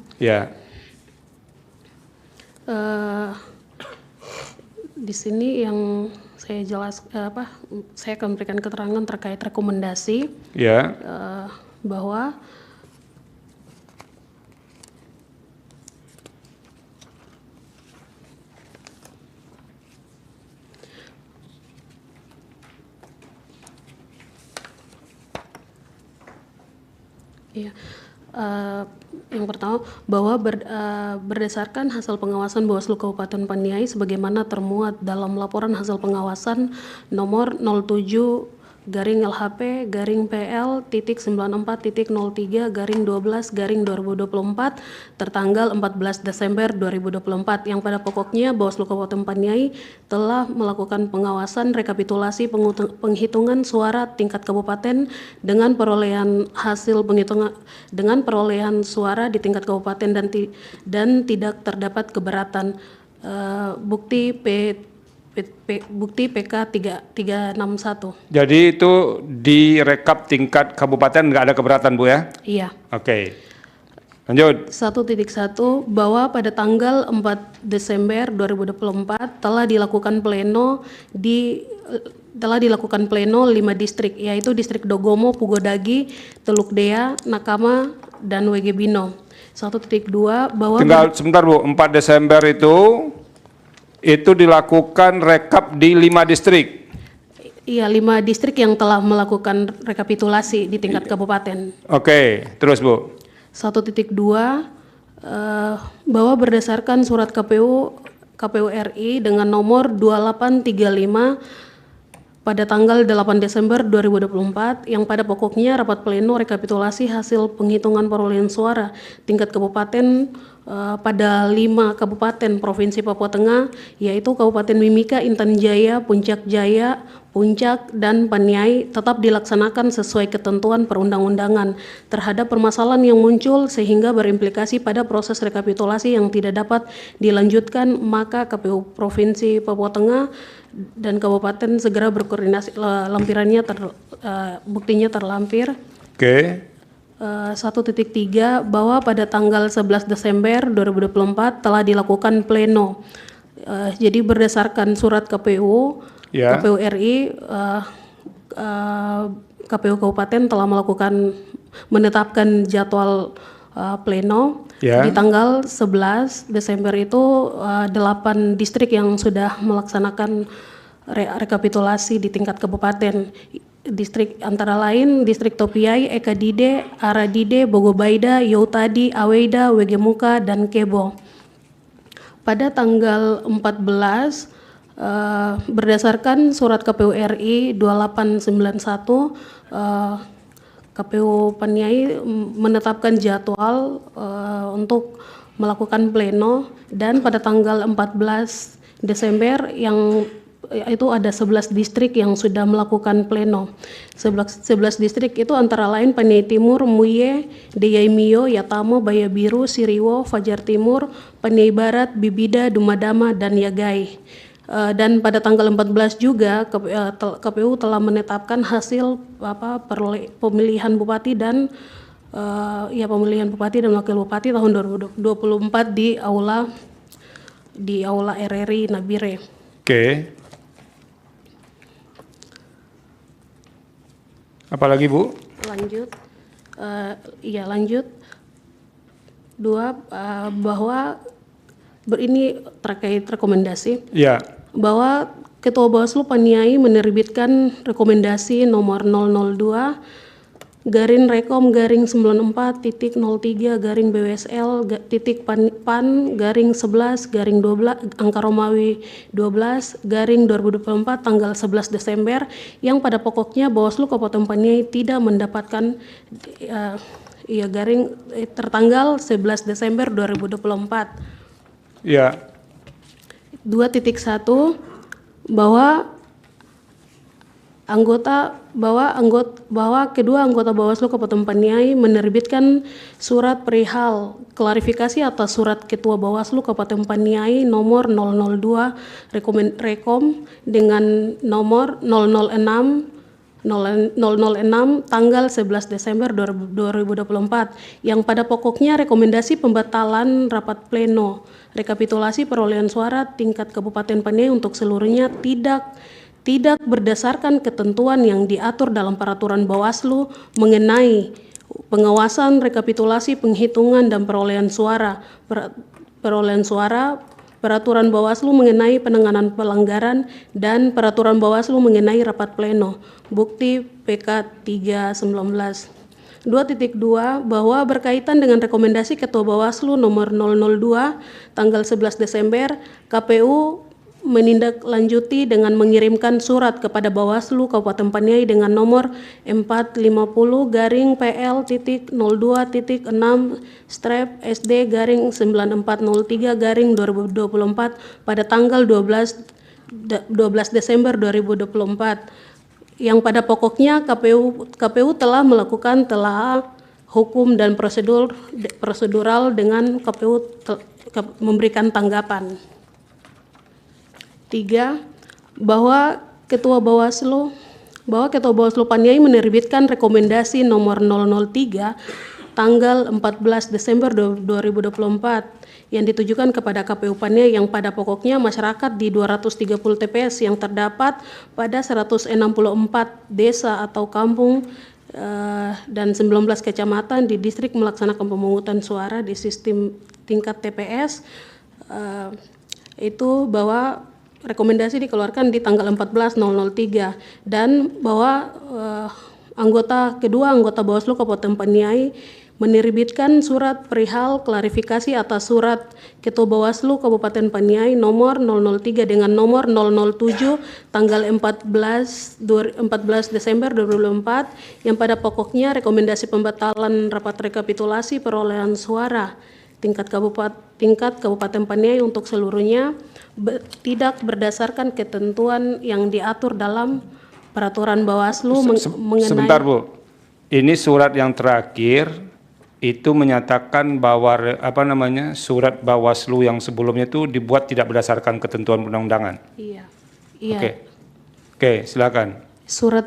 Di sini yang saya saya akan memberikan keterangan terkait rekomendasi bahwa Iya. Yang pertama bahwa berdasarkan hasil pengawasan Bawaslu Kabupaten Paniai sebagaimana termuat dalam laporan hasil pengawasan nomor 07/LHP/PL.94.03/2024 tertanggal 14 Desember 2024 yang pada pokoknya Bawaslu Kabupaten Paniai telah melakukan pengawasan rekapitulasi penghitungan suara tingkat kabupaten dengan perolehan hasil penghitungan dengan perolehan suara di tingkat kabupaten dan tidak terdapat keberatan. Bukti PK 361. Jadi itu di rekap tingkat kabupaten nggak ada keberatan, Bu ya? Iya. Oke. Lanjut. 1.1 bahwa pada tanggal 4 Desember 2024 telah dilakukan pleno 5 distrik, yaitu distrik Dogomo, Pugodagi, Teluk Dea, Nakama, dan WG Bino. 1.2 bahwa Sebentar Bu, 4 Desember itu dilakukan rekap di 5 distrik. Iya, 5 distrik yang telah melakukan rekapitulasi di tingkat kabupaten. Oke, terus Bu. 1.2 bahwa berdasarkan surat KPU RI dengan nomor 2835 pada tanggal 8 Desember 2024 yang pada pokoknya rapat pleno rekapitulasi hasil penghitungan perolehan suara tingkat kabupaten pada 5 kabupaten Provinsi Papua Tengah, yaitu Kabupaten Mimika, Intan Jaya, Puncak Jaya, Puncak, dan Paniai tetap dilaksanakan sesuai ketentuan perundang-undangan terhadap permasalahan yang muncul sehingga berimplikasi pada proses rekapitulasi yang tidak dapat dilanjutkan, maka KPU Provinsi Papua Tengah dan Kabupaten segera berkoordinasi buktinya terlampir. Oke. 1.3 bahwa pada tanggal 11 Desember 2024 telah dilakukan pleno. Jadi berdasarkan surat KPU RI, KPU Kabupaten telah menetapkan jadwal pleno. Di tanggal 11 Desember itu 8 distrik yang sudah melaksanakan rekapitulasi di tingkat kabupaten. Distrik antara lain Distrik Topiai, Eka Dide, Aradide, Bogobaida, Yautadi, Aweida, Wegemuka, dan Kebo. Pada tanggal 14 berdasarkan surat KPU RI 2891 KPU Paniai menetapkan jadwal untuk melakukan pleno dan pada tanggal 14 Desember yang itu ada 11 distrik yang sudah melakukan pleno. 11 distrik itu antara lain Paniai Timur, Muye, Deyaimio, Yatamo, Baya Biru, Siriwo, Fajar Timur, Paniai Barat, Bibida, Dumadama, dan Yagai. Dan pada tanggal 14 juga KPU telah menetapkan hasil pemilihan bupati dan pemilihan bupati dan wakil bupati tahun 2024 di aula RRI Nabire. Oke. Apalagi Bu? Lanjut. Lanjut. 2 bahwa ini terkait rekomendasi. Iya. Bahwa Ketua Bawaslu Paniai menerbitkan rekomendasi nomor 002 garing rekom garing 94.03 garing BWSL titik pan garing 11 garing 12 angka Romawi 12 garing 2024 tanggal 11 Desember yang pada pokoknya Bawaslu Kabupaten Paniai tidak mendapatkan garing tertanggal 11 Desember 2024. Iya. 2.1 bahwa kedua anggota Bawaslu Kabupaten Paniai menerbitkan surat perihal klarifikasi atas surat Ketua Bawaslu Kabupaten Paniai nomor 002 rekom dengan nomor 006 tanggal 11 Desember 2024 yang pada pokoknya rekomendasi pembatalan rapat pleno rekapitulasi perolehan suara tingkat Kabupaten Paniai untuk seluruhnya tidak berdasarkan ketentuan yang diatur dalam peraturan Bawaslu mengenai pengawasan rekapitulasi penghitungan dan perolehan suara, peraturan Bawaslu mengenai penanganan pelanggaran, dan peraturan Bawaslu mengenai rapat pleno. Bukti PK 319. 2.2 bahwa berkaitan dengan rekomendasi Ketua Bawaslu nomor 002 tanggal 11 Desember, KPU menindaklanjuti dengan mengirimkan surat kepada Bawaslu Kabupaten Paniai dengan nomor 450-PL.06/SD-9403/2024 pada tanggal 12 Desember 2024, yang pada pokoknya KPU telah melakukan telaah hukum dan prosedural dengan KPU memberikan tanggapan. 3. Bahwa Ketua Bawaslu Paniai menerbitkan rekomendasi nomor 003 tanggal 14 Desember 2024 yang ditujukan kepada KPU Paniai yang pada pokoknya masyarakat di 230 TPS yang terdapat pada 164 desa atau kampung dan 19 kecamatan di distrik melaksanakan pemungutan suara di sistem tingkat TPS, itu bahwa rekomendasi dikeluarkan di tanggal 14.03 dan bahwa kedua anggota Bawaslu Kabupaten Paniai menerbitkan surat perihal klarifikasi atas surat Ketua Bawaslu Kabupaten Paniai nomor 003 dengan nomor 007 tanggal 14 Desember 2024 yang pada pokoknya rekomendasi pembatalan rapat rekapitulasi perolehan suara tingkat Kabupaten Paniai untuk seluruhnya tidak berdasarkan ketentuan yang diatur dalam peraturan Bawaslu mengenai. Sebentar Bu, ini surat yang terakhir itu menyatakan bahwa surat Bawaslu yang sebelumnya itu dibuat tidak berdasarkan ketentuan undang-undangan. Iya. Oke, silakan. Surat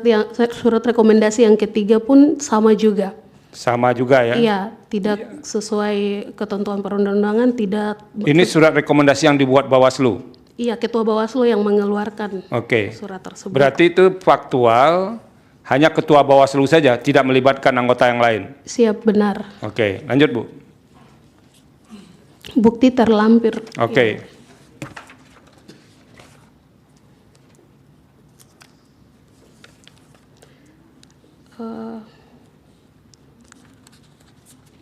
rekomendasi yang ketiga pun sama juga. Sama juga ya? Iya, tidak sesuai ketentuan perundang-undangan, tidak. Ini surat rekomendasi yang dibuat Bawaslu? Iya, Ketua Bawaslu yang mengeluarkan surat tersebut. Berarti itu faktual, hanya Ketua Bawaslu saja, tidak melibatkan anggota yang lain? Siap, benar. Oke, lanjut Bu. Bukti terlampir. Oke.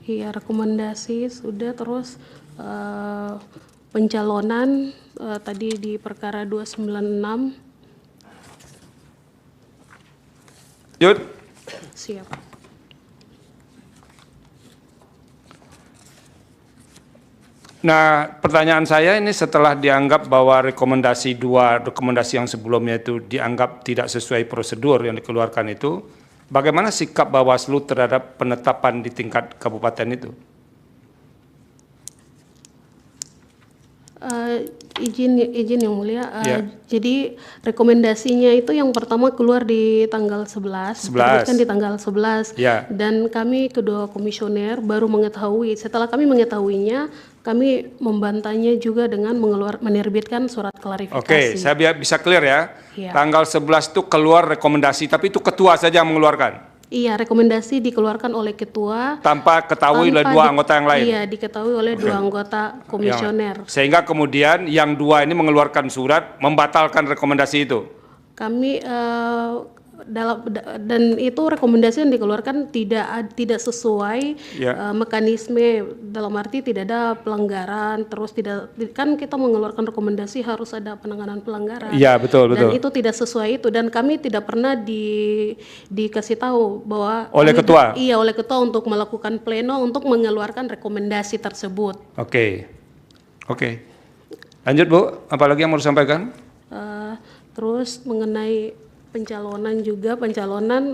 Iya, rekomendasi sudah, terus pencalonan tadi di perkara 296. Yud. Siap. Nah, pertanyaan saya ini setelah dianggap bahwa rekomendasi yang sebelumnya itu dianggap tidak sesuai prosedur yang dikeluarkan itu, bagaimana sikap Bawaslu terhadap penetapan di tingkat kabupaten itu? Izin yang mulia, jadi rekomendasinya itu yang pertama keluar di tanggal 11. Terbitkan di tanggal 11, dan kami kedua komisioner baru mengetahui, setelah kami mengetahuinya, kami membantahnya juga dengan menerbitkan surat klarifikasi. Oke, saya bisa clear ya. Tanggal 11 itu keluar rekomendasi, tapi itu ketua saja yang mengeluarkan? Iya, rekomendasi dikeluarkan oleh ketua. Tanpa ketahui oleh dua anggota yang lain? Iya, diketahui oleh dua anggota komisioner. Sehingga kemudian yang dua ini mengeluarkan surat membatalkan rekomendasi itu? Kami dan itu rekomendasi yang dikeluarkan tidak sesuai mekanisme, dalam arti tidak ada pelanggaran, terus kan kita mengeluarkan rekomendasi harus ada penanganan pelanggaran. Iya, betul. Dan itu tidak sesuai itu, dan kami tidak pernah dikasih tahu bahwa oleh ketua. Iya, oleh ketua untuk melakukan pleno untuk mengeluarkan rekomendasi tersebut. Oke. Lanjut Bu, apalagi yang mau disampaikan? Terus mengenai pencalonan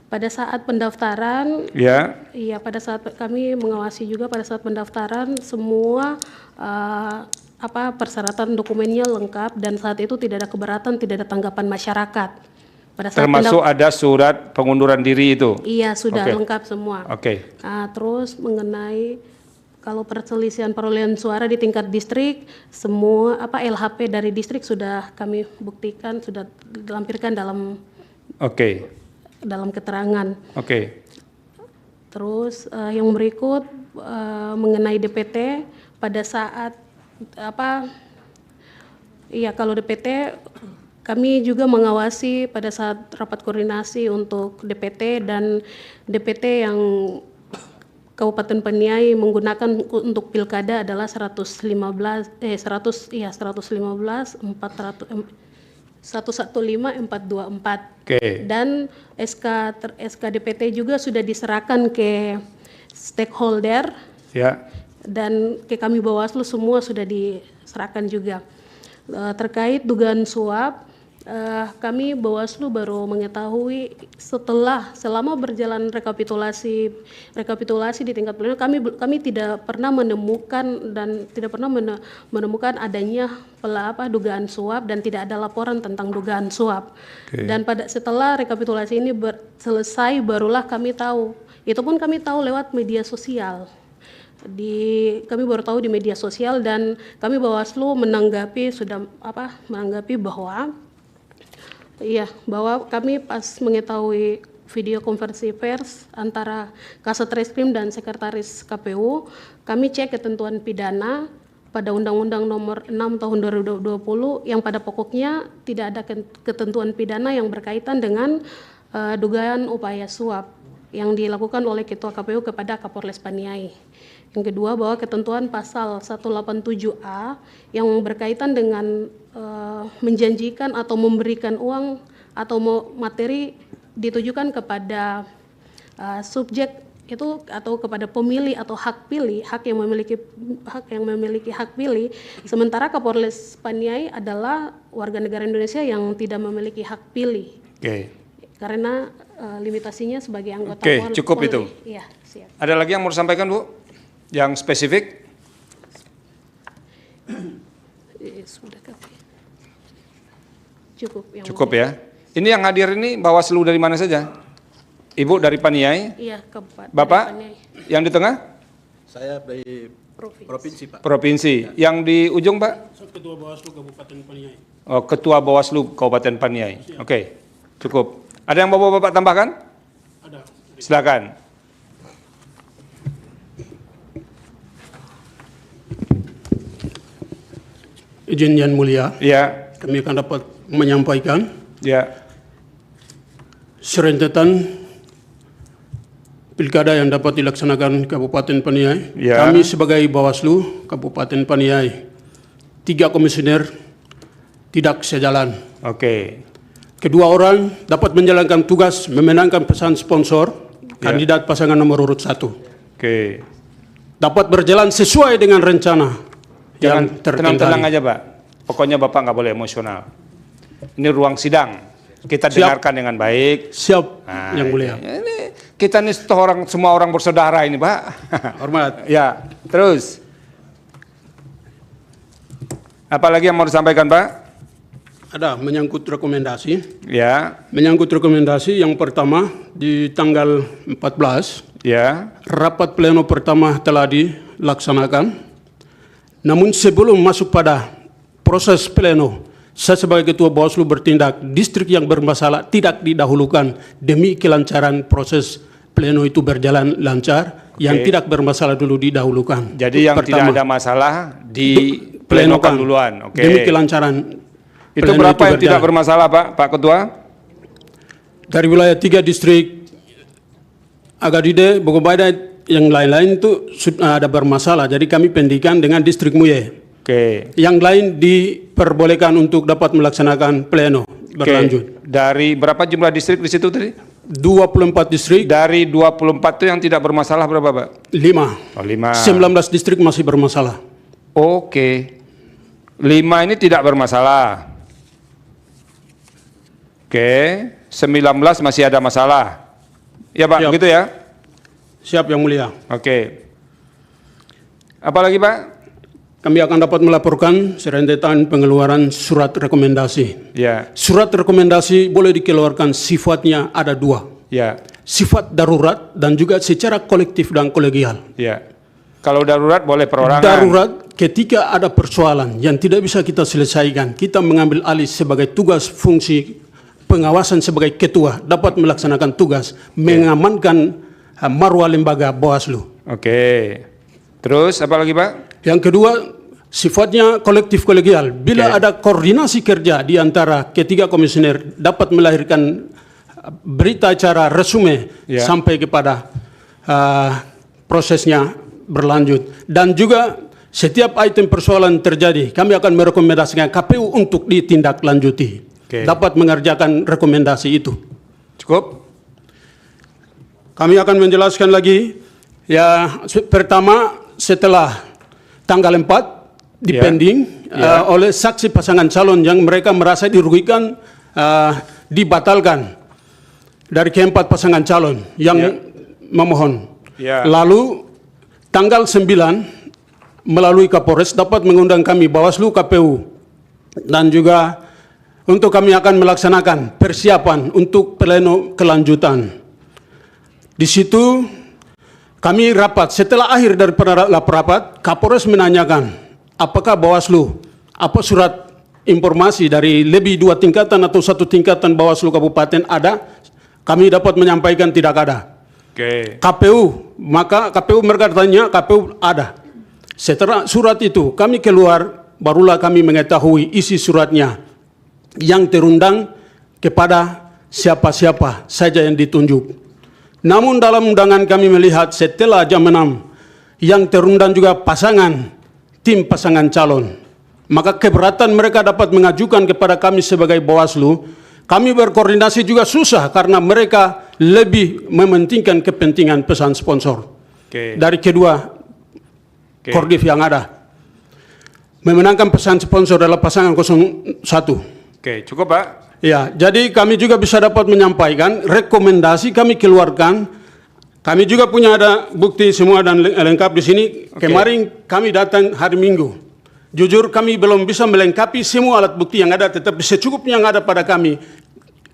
pada saat pendaftaran, pada saat kami mengawasi juga pada saat pendaftaran semua persyaratan dokumennya lengkap, dan saat itu tidak ada keberatan, tidak ada tanggapan masyarakat. Pada saat termasuk ada surat pengunduran diri itu? Iya, sudah lengkap semua. Terus mengenai kalau perselisihan perolehan suara di tingkat distrik, semua LHP dari distrik sudah kami buktikan, sudah dilampirkan dalam dalam keterangan. Terus yang berikut mengenai DPT pada saat kalau DPT Kami juga mengawasi pada saat rapat koordinasi untuk DPT dan DPT yang Kabupaten Paniai menggunakan untuk pilkada adalah 115 400 115 424. Dan SK DPT juga sudah diserahkan ke stakeholder. Ya. Dan ke kami Bawaslu semua sudah diserahkan juga. Terkait dugaan suap, kami Bawaslu baru mengetahui selama berjalan rekapitulasi di tingkat pleno, kami tidak pernah menemukan menemukan adanya dugaan suap dan tidak ada laporan tentang dugaan suap. Dan setelah rekapitulasi ini selesai barulah kami tahu. Itu pun kami tahu lewat media sosial. Kami baru tahu di media sosial dan kami Bawaslu menanggapi bahwa kami pas mengetahui video konferensi pers antara Kasat Reskrim dan Sekretaris KPU, kami cek ketentuan pidana pada Undang-Undang Nomor 6 Tahun 2020 yang pada pokoknya tidak ada ketentuan pidana yang berkaitan dengan dugaan upaya suap yang dilakukan oleh Ketua KPU kepada Kapolres Paniai. Yang kedua, bahwa ketentuan pasal 187A yang berkaitan dengan menjanjikan atau memberikan uang atau materi ditujukan kepada subjek itu atau kepada pemilih atau hak pilih, hak yang memiliki hak pilih, sementara Kapolres Paniai adalah warga negara Indonesia yang tidak memiliki hak pilih. Karena limitasinya sebagai anggota Polri. Cukup itu. Iya, siap. Ada lagi yang mau disampaikan, Bu? Yang spesifik? Cukup ya. Ini yang hadir ini Bawaslu dari mana saja? Ibu dari Paniai? Iya, Kabupaten. Bapak? Paniai. Yang di tengah? Saya dari provinsi, Pak. Provinsi. Yang di ujung, Pak? Ketua Bawaslu Kabupaten Paniai. Oh, Ketua Bawaslu Kabupaten Paniai. Oke, cukup. Ada yang Bapak-bapak tambahkan? Ada. Silakan. Izin Yang Mulia. Ya. Kami akan dapat menyampaikan. Ya. Serentetan pilkada yang dapat dilaksanakan Kabupaten Paniai. Ya. Kami sebagai Bawaslu Kabupaten Paniai, 3 komisioner tidak sejalan. Kedua orang dapat menjalankan tugas memenangkan pesan sponsor kandidat pasangan nomor urut 1. Dapat berjalan sesuai dengan rencana. Jangan tenang-tenang aja, Pak. Pokoknya Bapak nggak boleh emosional. Ini ruang sidang. Kita dengarkan dengan baik. Siap, Nah, Yang Mulia. Ini kita nih semua orang bersaudara ini, Pak. Hormat. Ya, terus. Apalagi yang mau disampaikan, Pak? Ada menyangkut rekomendasi. Ya. Menyangkut rekomendasi yang pertama di tanggal 14. Ya. Rapat pleno pertama telah dilaksanakan. Namun sebelum masuk pada proses pleno, saya sebagai Ketua Bawaslu bertindak distrik yang bermasalah tidak didahulukan demi kelancaran proses pleno itu berjalan lancar. Yang tidak bermasalah dulu didahulukan. Jadi yang tidak ada masalah diplenokan duluan. Demi kelancaran. Itu berapa yang tidak bermasalah, Pak Ketua? Dari wilayah 3 distrik Agadide, Bogobada, yang lain-lain itu sudah ada bermasalah. Jadi kami pendidikan dengan distrik Muye. Yang lain diperbolehkan untuk dapat melaksanakan pleno berlanjut. Dari berapa jumlah distrik di situ tadi? 24 distrik. Dari 24 itu yang tidak bermasalah berapa, Pak? 5. Oh, 5. 19 distrik masih bermasalah. 5 ini tidak bermasalah. 19 masih ada masalah. Ya, Pak, begitu ya? Siap, Yang Mulia. Apalagi, Pak? Kami akan dapat melaporkan serentetan pengeluaran surat rekomendasi. Ya. Surat rekomendasi boleh dikeluarkan sifatnya ada 2. Ya. Sifat darurat dan juga secara kolektif dan kolegial. Ya. Kalau darurat boleh perorangan. Darurat ketika ada persoalan yang tidak bisa kita selesaikan, kita mengambil alih sebagai tugas fungsi pengawasan sebagai ketua dapat melaksanakan tugas mengamankan marwah lembaga Bawaslu. Terus apa lagi, Pak? Yang kedua, sifatnya kolektif kolegial. Bila ada koordinasi kerja di antara ketiga komisioner dapat melahirkan berita acara resume sampai kepada prosesnya berlanjut. Dan juga setiap item persoalan terjadi, kami akan merekomendasikan KPU untuk ditindaklanjuti. Dapat mengerjakan rekomendasi itu. Cukup? Kami akan menjelaskan lagi. Ya, pertama setelah tanggal 4 dipending oleh saksi pasangan calon yang mereka merasa dirugikan, dibatalkan dari keempat pasangan calon yang memohon. Lalu tanggal 9 melalui Kapolres dapat mengundang kami Bawaslu, KPU, dan juga untuk kami akan melaksanakan persiapan untuk pleno kelanjutan. Di situ kami rapat, setelah akhir dari rapat, Kapolres menanyakan apakah Bawaslu, apa surat informasi dari lebih 2 tingkatan atau 1 tingkatan Bawaslu Kabupaten ada, kami dapat menyampaikan tidak ada. KPU, maka KPU mereka tanya, KPU ada. Setelah surat itu kami keluar, barulah kami mengetahui isi suratnya yang terundang kepada siapa-siapa saja yang ditunjuk. Namun dalam undangan kami melihat setelah jam 6 yang terundang juga tim pasangan calon. Maka keberatan mereka dapat mengajukan kepada kami sebagai Bawaslu. Kami berkoordinasi juga susah karena mereka lebih mementingkan kepentingan pesan sponsor dari kedua Kordif yang ada. Memenangkan pesan sponsor adalah pasangan 01. Cukup Pak? Ya, jadi kami juga bisa dapat menyampaikan rekomendasi kami keluarkan. Kami juga punya ada bukti semua dan lengkap di sini. Kemarin kami datang hari Minggu. Jujur kami belum bisa melengkapi semua alat bukti yang ada, tetapi secukupnya yang ada pada kami.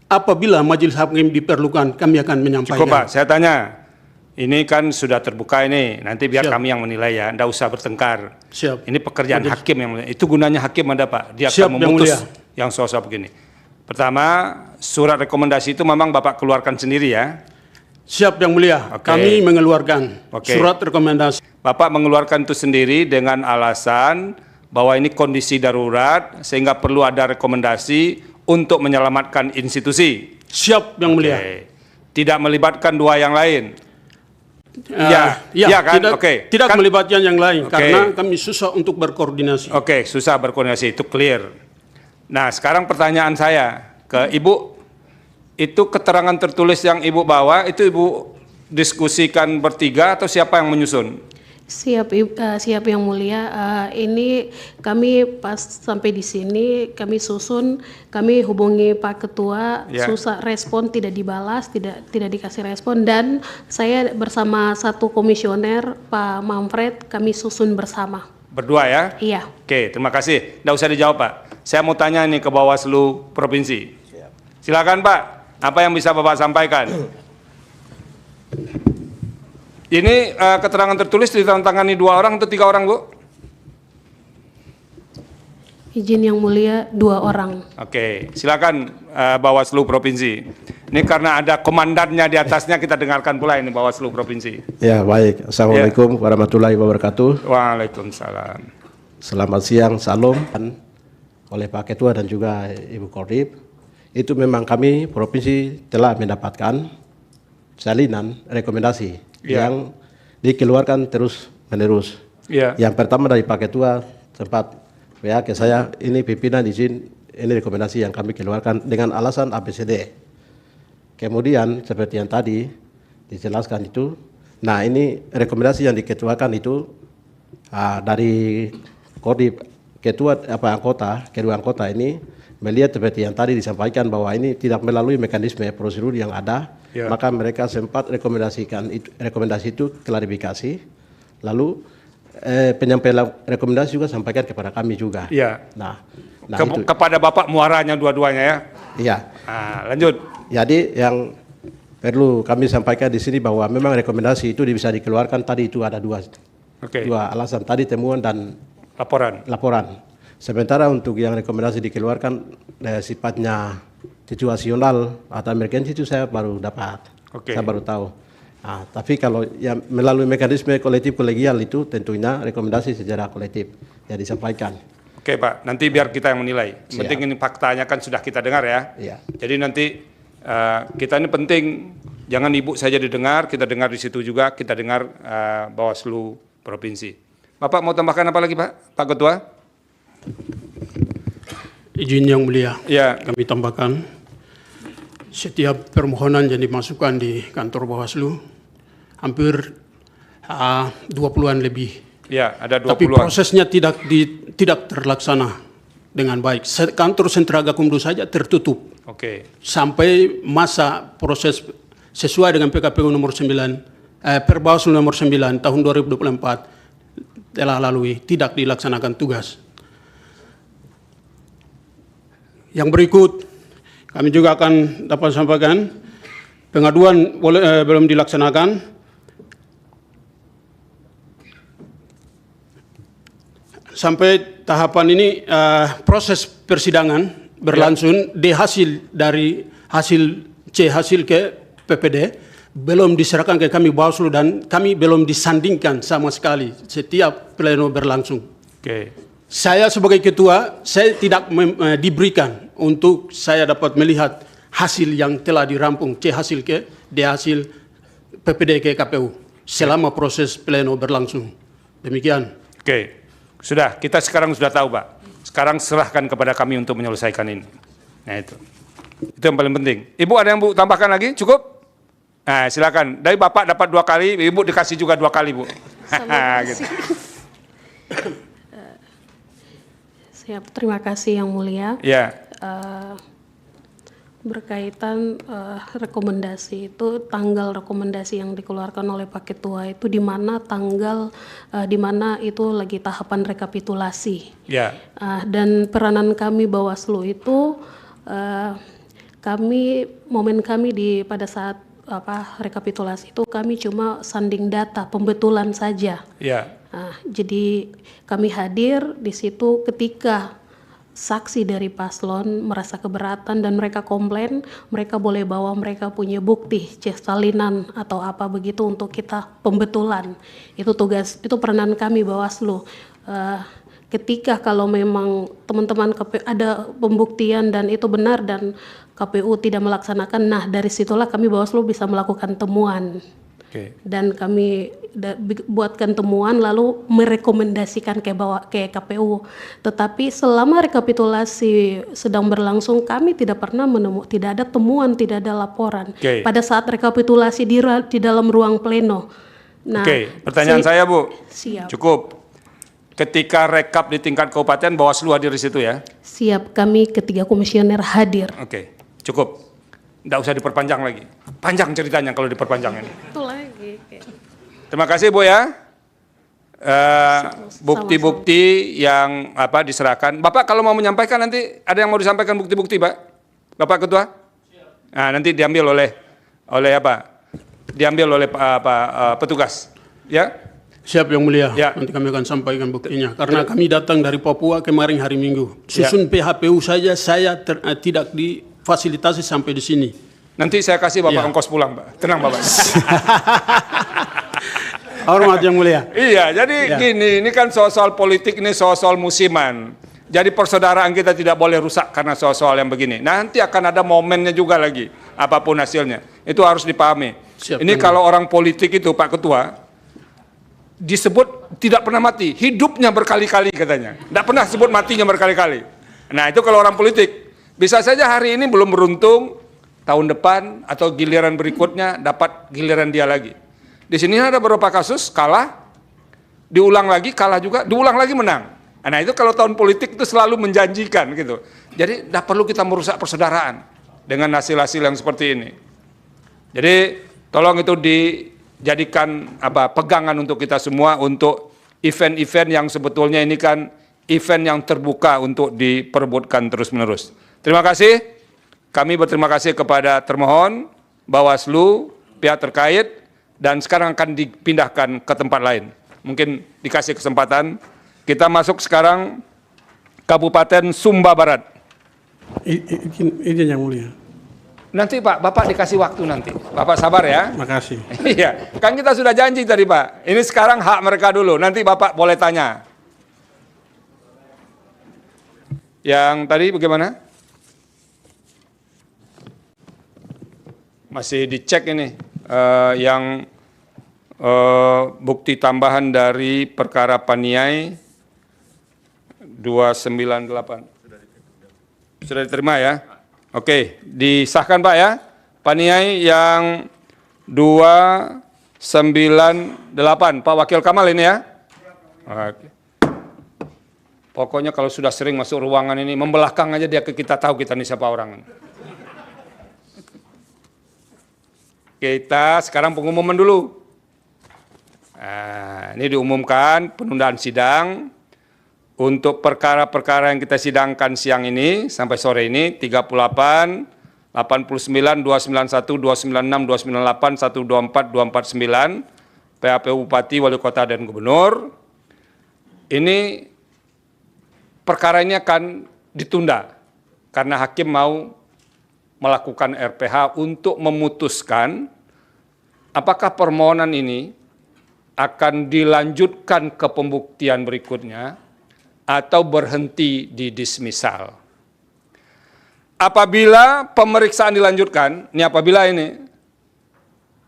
Apabila majelis hakim diperlukan, kami akan menyampaikan. Cukup Pak, saya tanya. Ini kan sudah terbuka ini, nanti biar kami yang menilai ya, tidak usah bertengkar. Ini pekerjaan hakim yang mulia. Itu gunanya hakim ada Pak, dia akan memutus yang soal-soal begini. Pertama, surat rekomendasi itu memang Bapak keluarkan sendiri ya? Siap yang mulia, kami mengeluarkan surat rekomendasi. Bapak mengeluarkan itu sendiri dengan alasan bahwa ini kondisi darurat sehingga perlu ada rekomendasi untuk menyelamatkan institusi. Siap yang mulia. Tidak melibatkan dua yang lain. Tidak melibatkan yang lain karena kami susah untuk berkoordinasi. Susah berkoordinasi, itu clear. Nah, sekarang pertanyaan saya ke Ibu, itu keterangan tertulis yang Ibu bawa, itu Ibu diskusikan bertiga atau siapa yang menyusun? Siap yang mulia. Ini kami pas sampai di sini kami susun, kami hubungi Pak Ketua, susah respon, tidak dibalas, tidak dikasih respon, dan saya bersama satu komisioner Pak Manfred kami susun bersama. Berdua ya? Iya. Terima kasih. Nggak usah dijawab Pak. Saya mau tanya nih ke Bawaslu Provinsi. Silakan Pak, apa yang bisa Bapak sampaikan? Ini keterangan tertulis ditandatangani 2 orang atau 3 orang, Bu? Izin yang mulia, 2 orang. Silakan Bawaslu Provinsi. Ini karena ada komandannya di atasnya, kita dengarkan pula ini Bawaslu Provinsi. Ya, baik. Assalamualaikum warahmatullahi wabarakatuh. Waalaikumsalam. Selamat siang, salam oleh Pak Ketua dan juga Ibu Kordip. Itu memang kami Provinsi telah mendapatkan salinan rekomendasi yang dikeluarkan terus-menerus. Yang pertama dari Pak Ketua sempat WA ke saya, ini pimpinan izin, ini rekomendasi yang kami keluarkan dengan alasan ABCD. Kemudian seperti yang tadi dijelaskan itu, nah ini rekomendasi yang diketuakan itu dari Kordip, kedua anggota ini melihat seperti yang tadi disampaikan bahwa ini tidak melalui mekanisme prosedur yang ada, maka mereka sempat rekomendasi itu klarifikasi, lalu penyampaian rekomendasi juga sampaikan kepada kami juga. Nah itu. Kepada Bapak muaranya dua-duanya ya? Iya. Lanjut. Jadi yang perlu kami sampaikan di sini bahwa memang rekomendasi itu bisa dikeluarkan tadi itu ada dua alasan tadi, temuan dan laporan. Sementara untuk yang rekomendasi dikeluarkan sifatnya situasional atau emergensi itu saya baru dapat, saya baru tahu. Nah, tapi kalau yang melalui mekanisme kolektif kolegial itu tentunya rekomendasi secara kolektif. yang disampaikan. Oke Pak, nanti biar kita yang menilai. Siap. Penting ini faktanya kan sudah kita dengar ya. Iya. Jadi nanti kita ini penting, jangan Ibu saja didengar, kita dengar di situ juga, kita dengar Bawaslu Provinsi. Bapak mau tambahkan apa lagi Pak? Pak Ketua? Izin yang mulia, Ya. kami tambahkan, setiap permohonan yang dimasukkan di kantor Bawaslu, hampir 20-an lebih. Ya, ada Tapi 20-an. prosesnya tidak terlaksana dengan baik. Kantor sentra Gakumdu saja tertutup Oke. sampai masa proses sesuai dengan PKPU nomor 9, Perbawaslu nomor 9 tahun 2024 telah lalui, tidak dilaksanakan tugas. Yang berikut, kami juga akan dapat sampaikan, pengaduan belum dilaksanakan. Sampai tahapan ini proses persidangan berlangsung di hasil dari hasil ke PPD belum diserahkan ke kami Bawaslu dan kami belum disandingkan sama sekali setiap pleno berlangsung. Oke. Saya sebagai ketua, saya tidak diberikan untuk saya dapat melihat hasil yang telah dirampung C hasil ke D hasil PPD ke KPU selama proses pleno berlangsung. Demikian. Oke. Sudah, kita sekarang sudah tahu Pak. Sekarang serahkan kepada kami untuk menyelesaikan ini. Nah itu yang paling penting. Ibu ada yang Bu tambahkan lagi? Cukup? Nah silakan. Dari Bapak dapat 2 kali, Ibu dikasih juga 2 kali Bu. Gitu. Siap, terima kasih yang mulia. Ya. Berkaitan rekomendasi itu, tanggal rekomendasi yang dikeluarkan oleh Pak Ketua itu di mana tanggal di mana itu lagi tahapan rekapitulasi. Ya. Dan peranan kami Bawaslu itu momen kami pada saat rekapitulasi itu kami cuma sanding data pembetulan saja. Ya. Jadi kami hadir di situ ketika saksi dari paslon merasa keberatan dan mereka komplain, mereka boleh bawa mereka punya bukti, cek salinan atau apa begitu untuk kita pembetulan. Itu peranan kami Bawaslu. Ketika kalau memang teman-teman KPU ada pembuktian dan itu benar dan KPU tidak melaksanakan, nah dari situlah kami Bawaslu bisa melakukan temuan. Okay. Dan kami buatkan temuan lalu merekomendasikan ke KPU. Tetapi selama rekapitulasi sedang berlangsung kami tidak pernah tidak ada temuan, tidak ada laporan. Okay. Pada saat rekapitulasi di dalam ruang pleno. Nah, pertanyaan saya Bu. Siap. Cukup. Ketika rekap di tingkat kabupaten Bawaslu hadir di situ ya? Siap, kami ketiga komisioner hadir. Oke, cukup. Nggak usah diperpanjang lagi. Panjang ceritanya kalau diperpanjang ini. Itu lagi. Terima kasih Bu ya. Bukti-bukti yang diserahkan. Bapak kalau mau menyampaikan nanti ada yang mau disampaikan bukti-bukti Pak? Bapak Ketua? Nah, nanti diambil oleh Diambil oleh petugas. Ya? Siap yang mulia, ya. Nanti kami akan sampaikan buktinya. Karena kami datang dari Papua kemarin hari Minggu. Susun PHPU saja saya tidak difasilitasi sampai di sini. Nanti saya kasih Bapak ongkos pulang Pak. Tenang Bapak. Hormat yang mulia. Iya, jadi gini, ini kan soal politik, ini soal musiman. Jadi persaudaraan kita tidak boleh rusak karena soal yang begini. Nanti akan ada momennya juga lagi, apapun hasilnya. Itu harus dipahami. Siap, ini kalau orang politik itu Pak Ketua, disebut tidak pernah mati, hidupnya berkali-kali katanya. Tidak pernah sebut matinya berkali-kali. Nah itu kalau orang politik, bisa saja hari ini belum beruntung, tahun depan atau giliran berikutnya dapat giliran dia lagi. Di sini ada beberapa kasus kalah, diulang lagi, kalah juga, diulang lagi menang. Nah itu kalau tahun politik itu selalu menjanjikan gitu. Jadi tidak perlu kita merusak persaudaraan dengan hasil-hasil yang seperti ini. Jadi tolong itu dijadikan pegangan untuk kita semua untuk event-event yang sebetulnya ini kan event yang terbuka untuk diperebutkan terus-menerus. Terima kasih. Kami berterima kasih kepada termohon, Bawaslu, pihak terkait, dan sekarang akan dipindahkan ke tempat lain. Mungkin dikasih kesempatan. Kita masuk sekarang Kabupaten Sumba Barat. Ini yang mulia. Nanti Pak, Bapak dikasih waktu nanti. Bapak sabar ya. Makasih. Iya, kan kita sudah janji tadi Pak. Ini sekarang hak mereka dulu. Nanti Bapak boleh tanya. Yang tadi bagaimana? Masih dicek ini yang bukti tambahan dari perkara Paniai 298. Sudah diterima ya? Oke, disahkan Pak ya. Paniai yang 298. Pak Wakil Kamal ini ya? Oke. Pokoknya kalau sudah sering masuk ruangan ini, membelakang aja dia ke kita, tahu kita ini siapa orang. Kita sekarang pengumuman dulu. Nah, ini diumumkan penundaan sidang untuk perkara-perkara yang kita sidangkan siang ini sampai sore ini 38, 89, 291, 296, 298, 124, 249, PHPU Bupati, Wali Kota dan Gubernur. Ini perkara ini akan ditunda karena hakim mau melakukan RPH untuk memutuskan apakah permohonan ini akan dilanjutkan ke pembuktian berikutnya atau berhenti di dismisal. Apabila pemeriksaan dilanjutkan,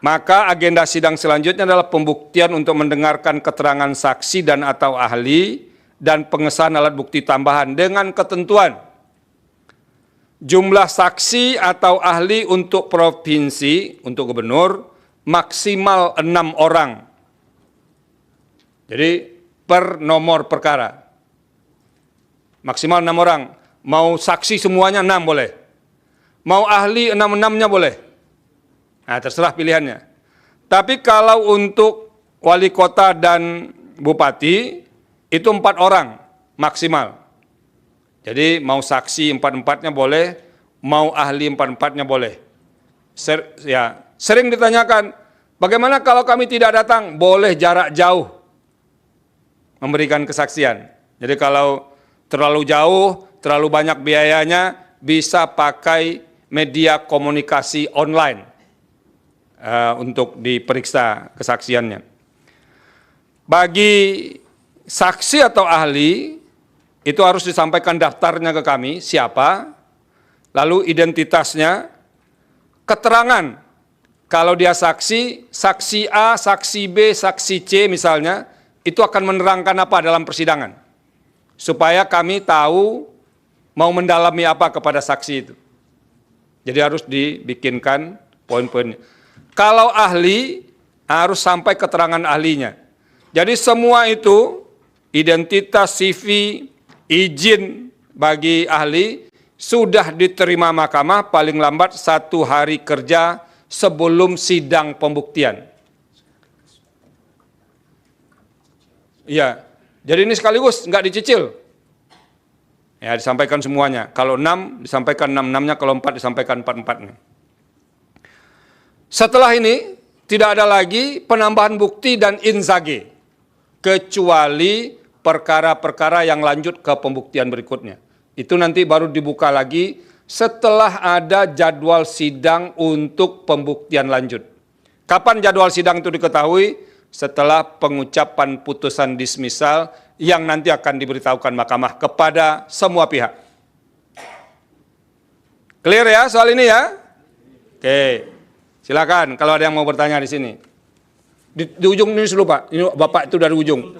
maka agenda sidang selanjutnya adalah pembuktian untuk mendengarkan keterangan saksi dan atau ahli dan pengesahan alat bukti tambahan dengan ketentuan jumlah saksi atau ahli untuk provinsi, untuk gubernur, maksimal 6 orang. Jadi per nomor perkara. Maksimal 6 orang. Mau saksi semuanya 6 boleh. Mau ahli 6-6-nya boleh. Nah, terserah pilihannya. Tapi kalau untuk wali kota dan bupati, itu 4 orang maksimal. Jadi mau saksi 4-4-nya boleh, mau ahli 4-4-nya boleh. Sering ditanyakan, bagaimana kalau kami tidak datang? Boleh jarak jauh memberikan kesaksian. Jadi kalau terlalu jauh, terlalu banyak biayanya, bisa pakai media komunikasi online untuk diperiksa kesaksiannya. Bagi saksi atau ahli, itu harus disampaikan daftarnya ke kami, siapa, lalu identitasnya, keterangan, kalau dia saksi, saksi A, saksi B, saksi C misalnya, itu akan menerangkan apa dalam persidangan. Supaya kami tahu mau mendalami apa kepada saksi itu. Jadi harus dibikinkan poin-poinnya. Kalau ahli, harus sampai keterangan ahlinya. Jadi semua itu, identitas, CV, izin bagi ahli sudah diterima mahkamah paling lambat 1 hari kerja sebelum sidang pembuktian. Iya, jadi ini sekaligus, nggak dicicil. Ya, disampaikan semuanya. Kalau 6, disampaikan 6-6-nya, kalau 4, disampaikan 4-4-nya. Setelah ini, tidak ada lagi penambahan bukti dan inzage, kecuali perkara-perkara yang lanjut ke pembuktian berikutnya. Itu nanti baru dibuka lagi setelah ada jadwal sidang untuk pembuktian lanjut. Kapan jadwal sidang itu diketahui? Setelah pengucapan putusan dismisal yang nanti akan diberitahukan mahkamah kepada semua pihak. Clear ya soal ini ya? Oke, silakan kalau ada yang mau bertanya di sini. Di ujung ini dulu Pak, ini Bapak itu dari ujung.